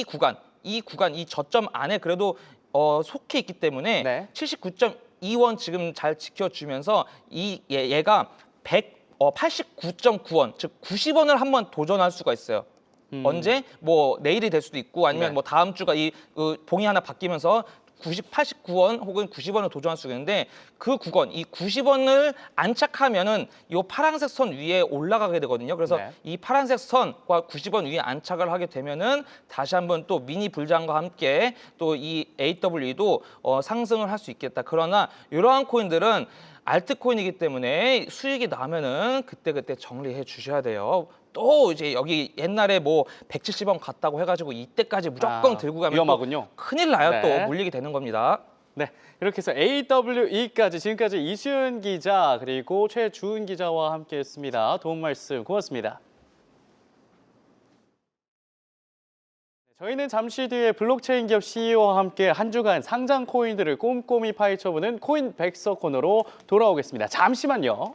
구간 이 저점 안에 그래도 속해 있기 때문에 네. 79.2원 지금 잘 지켜주면서 얘가 89.9원 즉 90원을 한번 도전할 수가 있어요. 언제 뭐 내일이 될 수도 있고 아니면 네. 뭐 다음 주가 이 봉이 하나 바뀌면서 89원 혹은 90원을 도전할 수 있는데 그 구간 이 90원을 안착하면은 이 파란색 선 위에 올라가게 되거든요. 그래서 네. 이 파란색 선과 90원 위에 안착을 하게 되면은 다시 한번 또 미니 불장과 함께 또 이 AWE도 상승을 할 수 있겠다. 그러나 이러한 코인들은 알트코인이기 때문에 수익이 나면은 그때 정리해 주셔야 돼요. 또 이제 여기 옛날에 뭐 170원 갔다고 해가지고 이때까지 무조건 들고 가면 위험하군요. 또 큰일 나요. 네. 또 물리게 되는 겁니다. 네, 이렇게 해서 AWE까지 지금까지 이수연 기자 그리고 최주은 기자와 함께했습니다. 도움 말씀 고맙습니다. 저희는 잠시 뒤에 블록체인 기업 CEO와 함께 한 주간 상장 코인들을 꼼꼼히 파헤쳐보는 코인 백서 코너로 돌아오겠습니다. 잠시만요.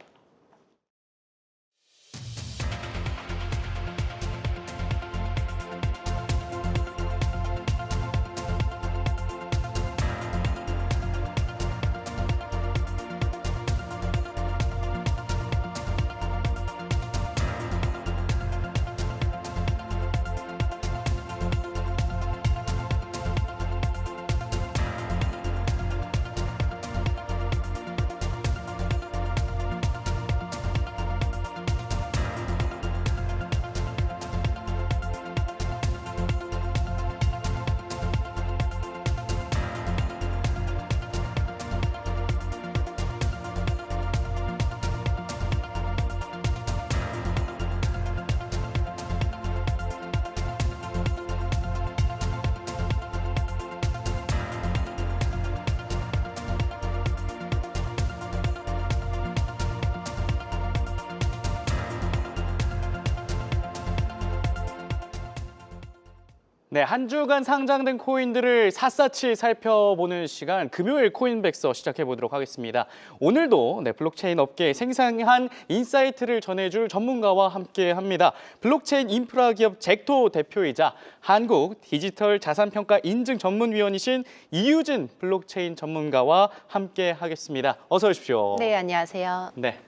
네, 한 주간 상장된 코인들을 샅샅이 살펴보는 시간 금요일 코인백서 시작해 보도록 하겠습니다. 오늘도 블록체인 업계에 생생한 인사이트를 전해줄 전문가와 함께합니다. 블록체인 인프라 기업 젝토 대표이자 한국 디지털 자산평가 인증 전문위원이신 이유진 블록체인 전문가와 함께하겠습니다. 어서 오십시오. 네, 안녕하세요. 네.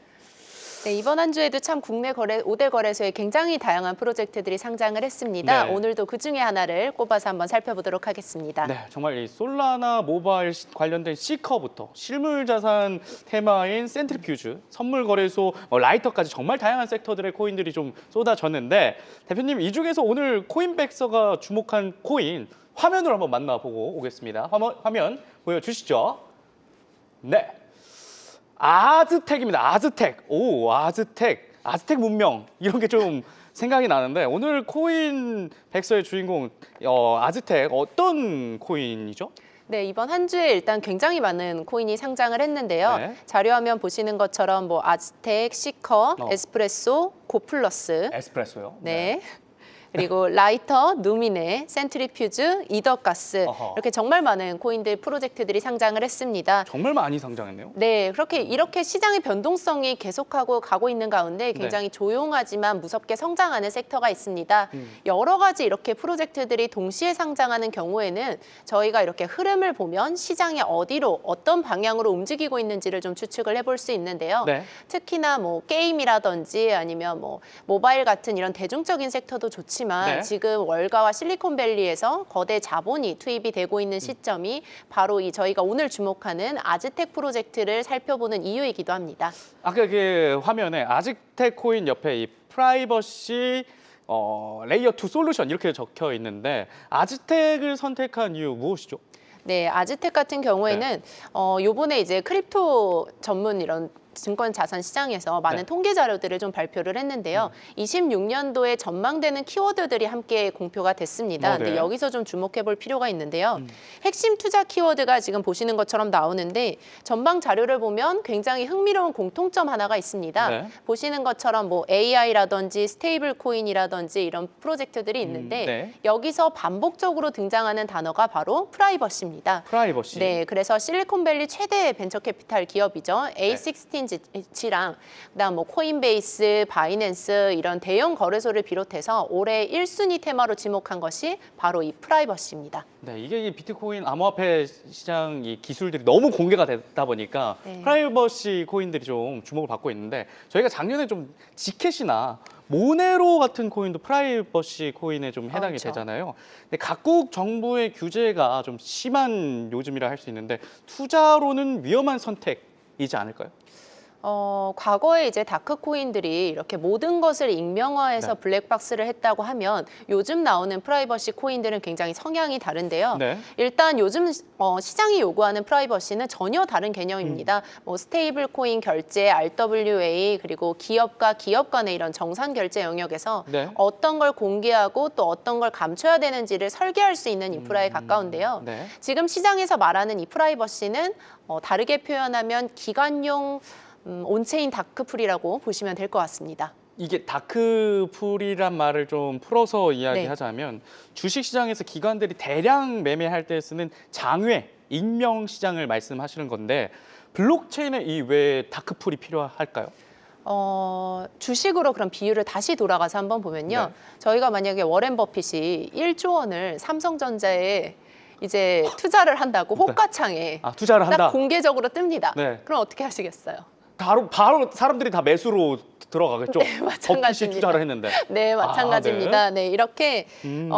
네, 이번 한 주에도 참 국내 5대 거래소에 굉장히 다양한 프로젝트들이 상장을 했습니다. 네. 오늘도 그중에 하나를 꼽아서 한번 살펴보도록 하겠습니다. 네, 정말 이 솔라나 모바일 관련된 시커부터 실물 자산 테마인 센트리퓨즈, 선물 거래소, 라이터까지 정말 다양한 섹터들의 코인들이 좀 쏟아졌는데 대표님 이 중에서 오늘 코인백서가 주목한 코인 화면으로 한번 만나보고 오겠습니다. 화면 보여주시죠. 네. 아즈텍입니다. 아즈텍. 오, 아즈텍 문명 이런 게 좀 생각이 나는데 오늘 코인 백서의 주인공 아즈텍 어떤 코인이죠? 네, 이번 한 주에 일단 굉장히 많은 코인이 상장을 했는데요. 네. 자료화면 보시는 것처럼 뭐 아즈텍, 시커, 에스프레소, 고플러스, 에스프레소요. 네. 그리고 라이터, 누미네, 센트리퓨즈, 이더가스 어허. 이렇게 정말 많은 코인들 프로젝트들이 상장을 했습니다. 정말 많이 상장했네요. 네, 이렇게 시장의 변동성이 계속하고 가고 있는 가운데 굉장히 조용하지만 무섭게 성장하는 섹터가 있습니다. 여러 가지 이렇게 프로젝트들이 동시에 상장하는 경우에는 저희가 이렇게 흐름을 보면 시장이 어디로 어떤 방향으로 움직이고 있는지를 좀 추측을 해볼 수 있는데요. 네. 특히나 뭐 게임이라든지 아니면 뭐 모바일 같은 이런 대중적인 섹터도 좋지만 네. 지금 월가와 실리콘밸리에서 거대 자본이 투입이 되고 있는 시점이 바로 이 저희가 오늘 주목하는 아즈텍 프로젝트를 살펴보는 이유이기도 합니다. 아까 그 화면에 아즈텍 코인 옆에 이 프라이버시 레이어 2 솔루션 이렇게 적혀 있는데 아즈텍을 선택한 이유 무엇이죠? 네, 아즈텍 같은 경우에는 요번에 이제 크립토 전문 이런 증권 자산 시장에서 많은 네. 통계 자료들을 좀 발표를 했는데요. 26년도에 전망되는 키워드들이 함께 공표가 됐습니다. 네. 근데 여기서 좀 주목해 볼 필요가 있는데요. 핵심 투자 키워드가 지금 보시는 것처럼 나오는데 전망 자료를 보면 굉장히 흥미로운 공통점 하나가 있습니다. 네. 보시는 것처럼 뭐 AI라든지 스테이블 코인이라든지 이런 프로젝트들이 있는데 네. 여기서 반복적으로 등장하는 단어가 바로 프라이버시입니다. 프라이버시. 네, 그래서 실리콘밸리 최대 벤처 캐피탈 기업이죠. A16G랑 그다음 뭐 코인베이스, 바이낸스 이런 대형 거래소를 비롯해서 올해 1순위 테마로 지목한 것이 바로 이 프라이버시입니다. 네, 이게 이 비트코인 암호화폐 시장 이 기술들이 너무 공개가 되다 보니까 네. 프라이버시 코인들이 좀 주목을 받고 있는데 저희가 작년에 좀 지켓이나 모네로 같은 코인도 프라이버시 코인에 좀 해당이 그렇죠. 되잖아요. 근데 각국 정부의 규제가 좀 심한 요즘이라 할 수 있는데 투자로는 위험한 선택이지 않을까요? 과거에 이제 다크 코인들이 이렇게 모든 것을 익명화해서 네. 블랙박스를 했다고 하면 요즘 나오는 프라이버시 코인들은 굉장히 성향이 다른데요. 네. 일단 요즘 시장이 요구하는 프라이버시는 전혀 다른 개념입니다. 뭐 스테이블 코인 결제, RWA 그리고 기업과 기업 간의 이런 정산 결제 영역에서 네. 어떤 걸 공개하고 또 어떤 걸 감춰야 되는지를 설계할 수 있는 인프라에 가까운데요. 네. 지금 시장에서 말하는 이 프라이버시는 다르게 표현하면 기관용 온체인 다크풀이라고 보시면 될 것 같습니다. 이게 다크풀이란 말을 좀 풀어서 이야기하자면 주식시장에서 기관들이 대량 매매할 때 쓰는 장외, 익명 시장을 말씀하시는 건데 블록체인에 이 왜 다크풀이 필요할까요? 주식으로 그럼 비율을 다시 돌아가서 한번 보면요. 네. 저희가 만약에 워렌 버핏이 1조 원을 삼성전자에 이제 투자를 한다고 호가창에 아, 투자를 딱 한다. 공개적으로 뜹니다. 네. 그럼 어떻게 하시겠어요? 바로 사람들이 다 매수로 들어가겠죠. 마찬가지입니다. 버핏이 투자를 했는데. 네, 마찬가지입니다. 네, 이렇게 음.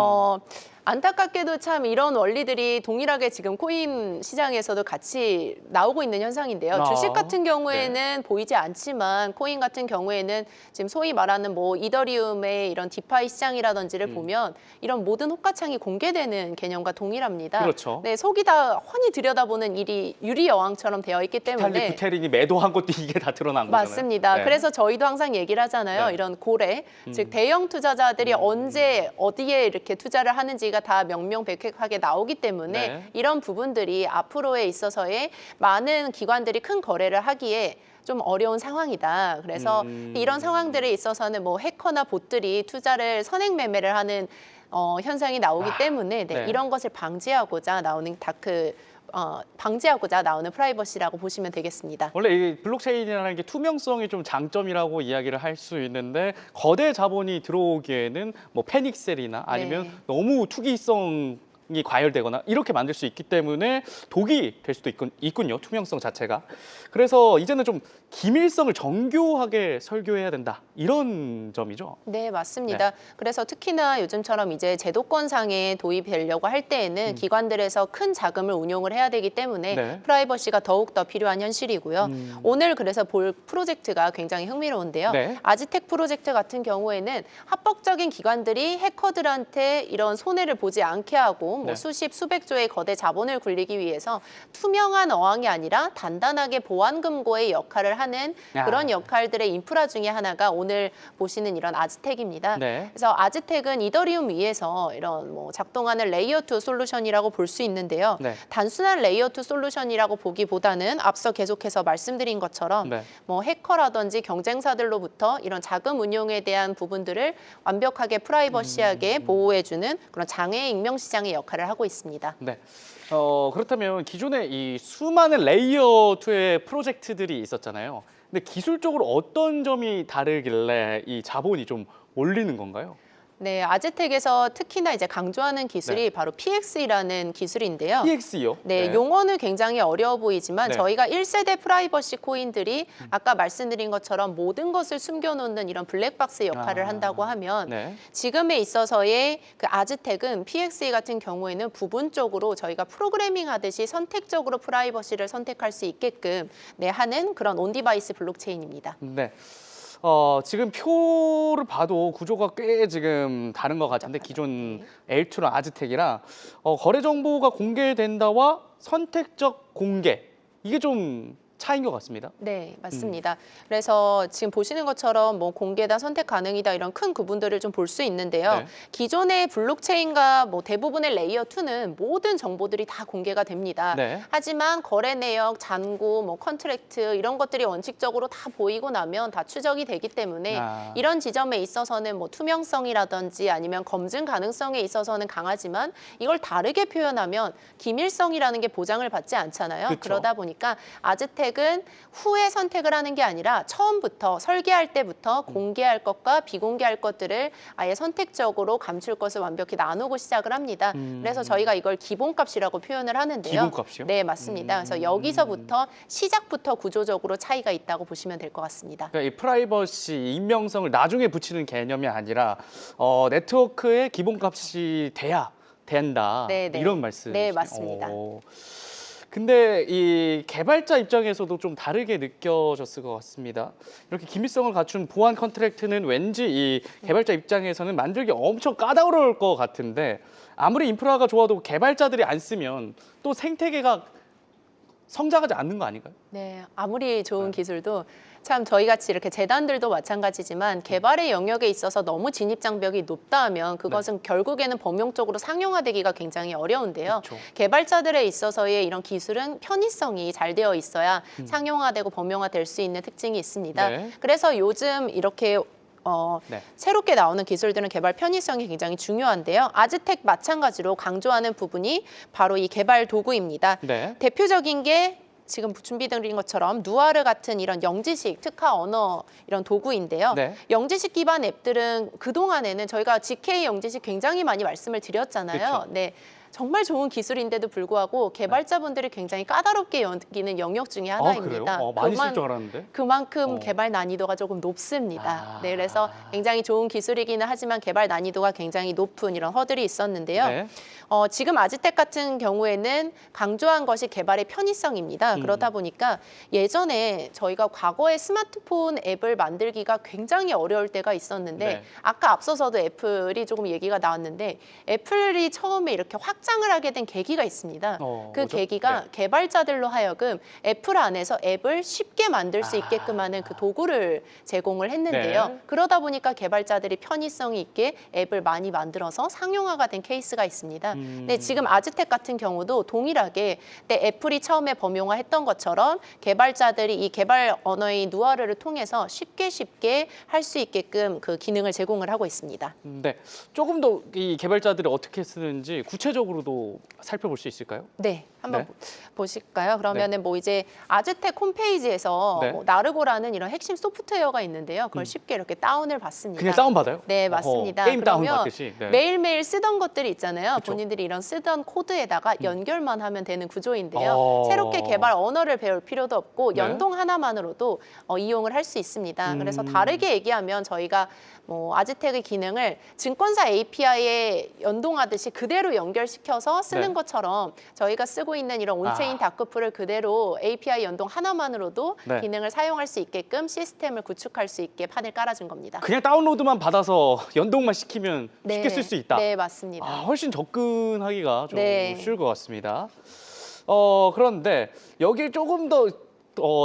안타깝게도 참 이런 원리들이 동일하게 지금 코인 시장에서도 같이 나오고 있는 현상인데요. 아, 주식 같은 경우에는 보이지 않지만 코인 같은 경우에는 지금 소위 말하는 뭐 이더리움의 이런 디파이 시장이라든지를 보면 이런 모든 호가창이 공개되는 개념과 동일합니다. 그렇죠. 네, 속이 다 훤히 들여다보는 일이 유리 여왕처럼 되어 있기 탈리 때문에 부테린이 매도한 것도 이게 다 드러난 거잖아요. 맞습니다. 네. 그래서 저희도 항상 얘기를 하잖아요. 네. 이런 고래, 즉 대형 투자자들이 언제 어디에 이렇게 투자를 하는지가 다 명명백백하게 나오기 때문에 네. 이런 부분들이 앞으로에 있어서의 많은 기관들이 큰 거래를 하기에 좀 어려운 상황이다. 그래서 이런 상황들에 있어서는 뭐 해커나 봇들이 투자를 선행 매매를 하는 현상이 나오기 때문에 네. 이런 것을 방지하고자 나오는 방지하고자 나오는 프라이버시라고 보시면 되겠습니다. 원래 이 블록체인이라는 게 투명성이 좀 장점이라고 이야기를 할 수 있는데 거대 자본이 들어오기에는 뭐 패닉셀이나 아니면 네. 너무 투기성이 과열되거나 이렇게 만들 수 있기 때문에 독이 될 수도 있군요. 투명성 자체가. 그래서 이제는 좀 기밀성을 정교하게 설계해야 된다. 이런 점이죠. 네, 맞습니다. 그래서 특히나 요즘처럼 이제 제도권상에 도입되려고 할 때에는 기관들에서 큰 자금을 운용을 해야 되기 때문에 네. 프라이버시가 더욱더 필요한 현실이고요. 오늘 그래서 볼 프로젝트가 굉장히 흥미로운데요. 네. 아즈텍 프로젝트 같은 경우에는 합법적인 기관들이 해커들한테 이런 손해를 보지 않게 하고 뭐 네. 수십, 수백 조의 거대 자본을 굴리기 위해서 투명한 어항이 아니라 단단하게 보안금고의 역할을 하는 야. 그런 역할들의 인프라 중에 하나가 오늘 보시는 이런 아즈텍입니다. 네. 그래서 아즈텍은 이더리움 위에서 이런 뭐 작동하는 레이어 2 솔루션이라고 볼 수 있는데요. 네. 단순한 레이어 2 솔루션이라고 보기보다는 앞서 계속해서 말씀드린 것처럼 네. 뭐 해커라든지 경쟁사들로부터 이런 자금 운용에 대한 부분들을 완벽하게 프라이버시하게 보호해주는 그런 장외 익명 시장의 역할을 하고 있습니다. 네. 그렇다면 기존에 이 수많은 레이어 2의 프로젝트들이 있었잖아요. 근데 기술적으로 어떤 점이 다르길래 이 자본이 좀 몰리는 건가요? 네, 아즈텍에서 특히나 이제 강조하는 기술이 바로 PX이라는 기술인데요. PX요? 네, 용어는 굉장히 어려워 보이지만 네. 저희가 1세대 프라이버시 코인들이 아까 말씀드린 것처럼 모든 것을 숨겨놓는 이런 블랙박스 역할을 한다고 하면 네. 지금에 있어서의 그 아즈텍은 PXE 같은 경우에는 부분적으로 저희가 프로그래밍 하듯이 선택적으로 프라이버시를 선택할 수 있게끔 하는 그런 온디바이스 블록체인입니다. 네. 지금 표를 봐도 구조가 꽤 지금 다른 것 같은데 기존 L2랑 아즈텍이랑 거래 정보가 공개된다와 선택적 공개 이게 좀 차이인 것 같습니다. 네, 맞습니다. 그래서 지금 보시는 것처럼 뭐 공개다, 선택 가능이다 이런 큰 구분들을 좀 볼 수 있는데요. 네. 기존의 블록체인과 뭐 대부분의 레이어 2는 모든 정보들이 다 공개가 됩니다. 네. 하지만 거래 내역, 잔고, 뭐 컨트랙트 이런 것들이 원칙적으로 다 보이고 나면 다 추적이 되기 때문에 이런 지점에 있어서는 뭐 투명성이라든지 아니면 검증 가능성에 있어서는 강하지만 이걸 다르게 표현하면 기밀성이라는 게 보장을 받지 않잖아요. 그쵸. 그러다 보니까 아즈텍은 후에 선택을 하는 게 아니라 처음부터 설계할 때부터 공개할 것과 비공개할 것들을 아예 선택적으로 감출 것을 완벽히 나누고 시작을 합니다. 그래서 저희가 이걸 기본값이라고 표현을 하는데요. 기본값이요? 네, 맞습니다. 그래서 여기서부터 시작부터 구조적으로 차이가 있다고 보시면 될 것 같습니다. 그러니까 이 프라이버시, 익명성을 나중에 붙이는 개념이 아니라 네트워크의 기본값이 돼야 된다. 네, 네. 이런 말씀. 네, 맞습니다. 근데 이 개발자 입장에서도 좀 다르게 느껴졌을 것 같습니다. 이렇게 기밀성을 갖춘 보안 컨트랙트는 왠지 이 개발자 입장에서는 만들기 엄청 까다로울 것 같은데 아무리 인프라가 좋아도 개발자들이 안 쓰면 또 생태계가 성장하지 않는 거 아닌가요? 네, 아무리 좋은 기술도 참 저희 같이 이렇게 재단들도 마찬가지지만 개발의 영역에 있어서 너무 진입 장벽이 높다 하면 그것은 결국에는 범용적으로 상용화되기가 굉장히 어려운데요. 그렇죠. 개발자들에 있어서의 이런 기술은 편의성이 잘 되어 있어야 상용화되고 범용화될 수 있는 특징이 있습니다. 네. 그래서 요즘 이렇게 네. 새롭게 나오는 기술들은 개발 편의성이 굉장히 중요한데요. 아즈텍 마찬가지로 강조하는 부분이 바로 이 개발 도구입니다. 네. 대표적인 게 지금 준비드린 것처럼 누아르 같은 이런 영지식 특화 언어 이런 도구인데요. 네. 영지식 기반 앱들은 그동안에는 저희가 GK 영지식 굉장히 많이 말씀을 드렸잖아요. 그쵸. 네. 정말 좋은 기술인데도 불구하고 개발자분들이 굉장히 까다롭게 여기는 영역 중에 하나입니다. 그래요? 많이 쓸 줄 알았는데. 그만큼 개발 난이도가 조금 높습니다. 네, 그래서 굉장히 좋은 기술이기는 하지만 개발 난이도가 굉장히 높은 이런 허들이 있었는데요. 네. 지금 아즈텍 같은 경우에는 강조한 것이 개발의 편의성입니다. 그러다 보니까 예전에 저희가 과거에 스마트폰 앱을 만들기가 굉장히 어려울 때가 있었는데 네. 아까 앞서서도 애플이 조금 얘기가 나왔는데 애플이 처음에 이렇게 확장을 하게 된 계기가 있습니다. 그 뭐죠? 계기가 네. 개발자들로 하여금 애플 안에서 앱을 쉽게 만들 수 있게끔 하는 그 도구를 제공을 했는데요. 네. 그러다 보니까 개발자들이 편의성이 있게 앱을 많이 만들어서 상용화가 된 케이스가 있습니다. 근데 지금 아즈텍 같은 경우도 동일하게 애플이 처음에 범용화했던 것처럼 개발자들이 이 개발 언어의 누아르를 통해서 쉽게 할 수 있게끔 그 기능을 제공을 하고 있습니다. 네. 조금 더 이 개발자들이 어떻게 쓰는지 구체적으로도 살펴볼 수 있을까요? 네, 한번 네. 보실까요? 그러면은 뭐 이제 아즈텍 홈페이지에서 네. 뭐 나르고라는 이런 핵심 소프트웨어가 있는데요. 그걸 쉽게 이렇게 다운을 받습니다. 그냥 다운받아요? 네, 맞습니다. 게임 그러면 다운받듯이. 네. 매일매일 쓰던 것들이 있잖아요. 그쵸. 본인들이 이런 쓰던 코드에다가 연결만 하면 되는 구조인데요. 어. 새롭게 개발 언어를 배울 필요도 없고 네. 연동 하나만으로도 이용을 할 수 있습니다. 그래서 다르게 얘기하면 저희가 뭐 아즈텍의 기능을 증권사 API에 연동하듯이 그대로 연결시켜서 쓰는 네. 것처럼 저희가 쓰고 있는 이런 온체인 다크풀을 그대로 API 연동 하나만으로도 네. 기능을 사용할 수 있게끔 시스템을 구축할 수 있게 판을 깔아준 겁니다. 그냥 다운로드만 받아서 연동만 시키면 쉽게 쓸 수 있다. 네, 맞습니다. 훨씬 접근하기가 좀 네. 쉬울 것 같습니다. 그런데 여기 조금 더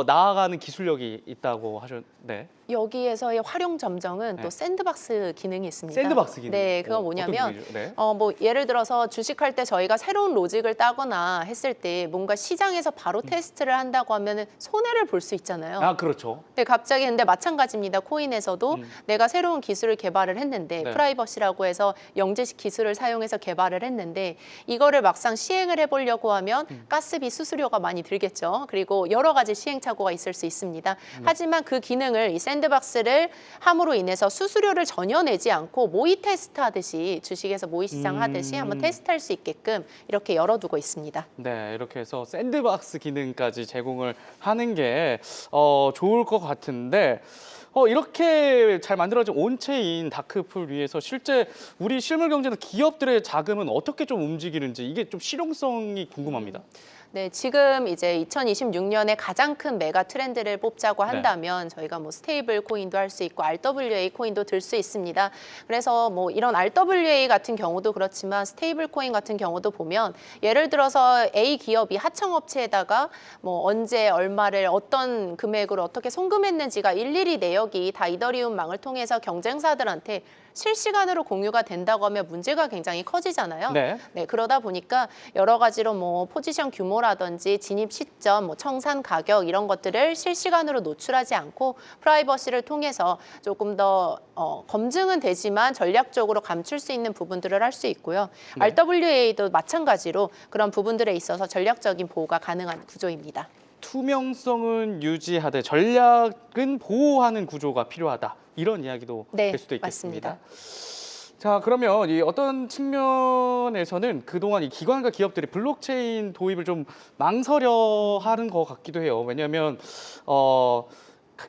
나아가는 기술력이 있다고 하셨네. 여기에서의 활용 점정은 네. 또 샌드박스 기능이 있습니다. 샌드박스 기능. 네, 그건 어떤 뭐냐면 기능이죠? 네. 뭐 예를 들어서 주식할 때 저희가 새로운 로직을 따거나 했을 때 뭔가 시장에서 바로 테스트를 한다고 하면은 손해를 볼 수 있잖아요. 그렇죠. 네, 갑자기 근데 마찬가지입니다. 코인에서도 내가 새로운 기술을 개발을 했는데 네. 프라이버시라고 해서 영재식 기술을 사용해서 개발을 했는데 이거를 막상 시행을 해보려고 하면 가스비 수수료가 많이 들겠죠. 그리고 여러 가지 시행착오가 있을 수 있습니다. 하지만 그 기능을 이 샌드박스를 함으로 인해서 수수료를 전혀 내지 않고 모의 테스트 하듯이 주식에서 모의 시장 하듯이 한번 테스트할 수 있게끔 이렇게 열어두고 있습니다. 네, 이렇게 해서 샌드박스 기능까지 제공을 하는 게 좋을 것 같은데 이렇게 잘 만들어진 온체인 다크풀 위에서 실제 우리 실물 경제는 기업들의 자금은 어떻게 좀 움직이는지 이게 좀 실용성이 궁금합니다. 네, 지금 이제 2026년에 가장 큰 메가 트렌드를 뽑자고 한다면 저희가 뭐 스테이블 코인도 할 수 있고 RWA 코인도 들 수 있습니다. 그래서 뭐 이런 RWA 같은 경우도 그렇지만 스테이블 코인 같은 경우도 보면 예를 들어서 A 기업이 하청업체에다가 뭐 언제 얼마를 어떤 금액으로 어떻게 송금했는지가 일일이 내역이 다 이더리움 망을 통해서 경쟁사들한테 실시간으로 공유가 된다고 하면 문제가 굉장히 커지잖아요. 네. 네, 그러다 보니까 여러 가지로 뭐 포지션 규모라든지 진입 시점, 뭐 청산 가격 이런 것들을 실시간으로 노출하지 않고 프라이버시를 통해서 조금 더 검증은 되지만 전략적으로 감출 수 있는 부분들을 할 수 있고요. 네. RWA도 마찬가지로 그런 부분들에 있어서 전략적인 보호가 가능한 구조입니다. 투명성은 유지하되 전략은 보호하는 구조가 필요하다. 이런 이야기도 네, 될 수도 있겠습니다. 맞습니다. 자, 그러면 이 어떤 측면에서는 그동안 이 기관과 기업들이 블록체인 도입을 좀 망설여하는 것 같기도 해요. 왜냐하면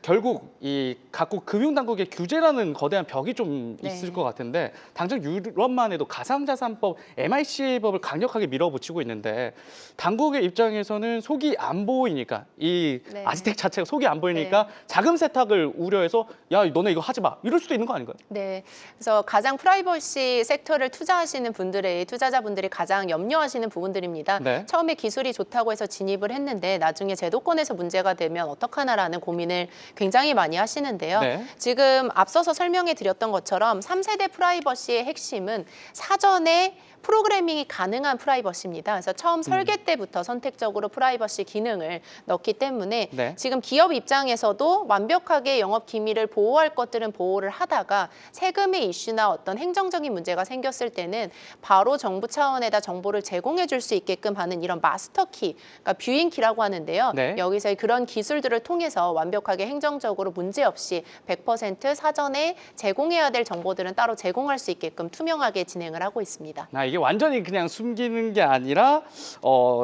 결국 이 각국 금융당국의 규제라는 거대한 벽이 좀 네. 있을 것 같은데 당장 유럽만 해도 가상자산법 MiCA법을 강력하게 밀어붙이고 있는데 당국의 입장에서는 속이 안 보이니까 이 네. 아즈텍 자체가 속이 안 보이니까 자금 세탁을 우려해서 야 너네 이거 하지 마 이럴 수도 있는 거 아닌가요? 네, 그래서 가장 프라이버시 섹터를 투자하시는 분들의 투자자분들이 가장 염려하시는 부분들입니다. 네. 처음에 기술이 좋다고 해서 진입을 했는데 나중에 제도권에서 문제가 되면 어떡하나라는 고민을 굉장히 많이 하시는데요. 네. 지금 앞서서 설명해 드렸던 것처럼 3세대 프라이버시의 핵심은 사전에 프로그래밍이 가능한 프라이버시입니다. 그래서 처음 설계 때부터 선택적으로 프라이버시 기능을 넣기 때문에 네. 지금 기업 입장에서도 완벽하게 영업 기밀을 보호할 것들은 보호를 하다가 세금의 이슈나 어떤 행정적인 문제가 생겼을 때는 바로 정부 차원에다 정보를 제공해 줄 수 있게끔 하는 이런 마스터키, 그러니까 뷰잉키라고 하는데요. 네. 여기서 그런 기술들을 통해서 완벽하게 행정적으로 문제없이 100% 사전에 제공해야 될 정보들은 따로 제공할 수 있게끔 투명하게 진행을 하고 있습니다. 이게 완전히 그냥 숨기는 게 아니라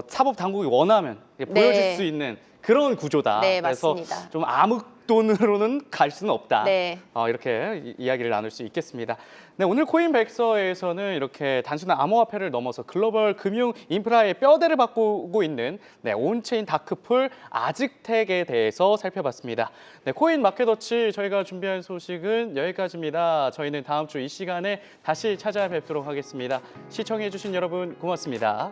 사법 당국이 원하면 보여줄 수 있는 그런 구조다. 네, 그래서 맞습니다. 좀 암흑돈으로는 갈 수는 없다. 네. 이렇게 이야기를 나눌 수 있겠습니다. 네, 오늘 코인백서에서는 이렇게 단순한 암호화폐를 넘어서 글로벌 금융 인프라의 뼈대를 바꾸고 있는 온체인 다크풀 아즈텍에 대해서 살펴봤습니다. 네, 코인 마켓워치 저희가 준비한 소식은 여기까지입니다. 저희는 다음 주 이 시간에 다시 찾아뵙도록 하겠습니다. 시청해주신 여러분 고맙습니다.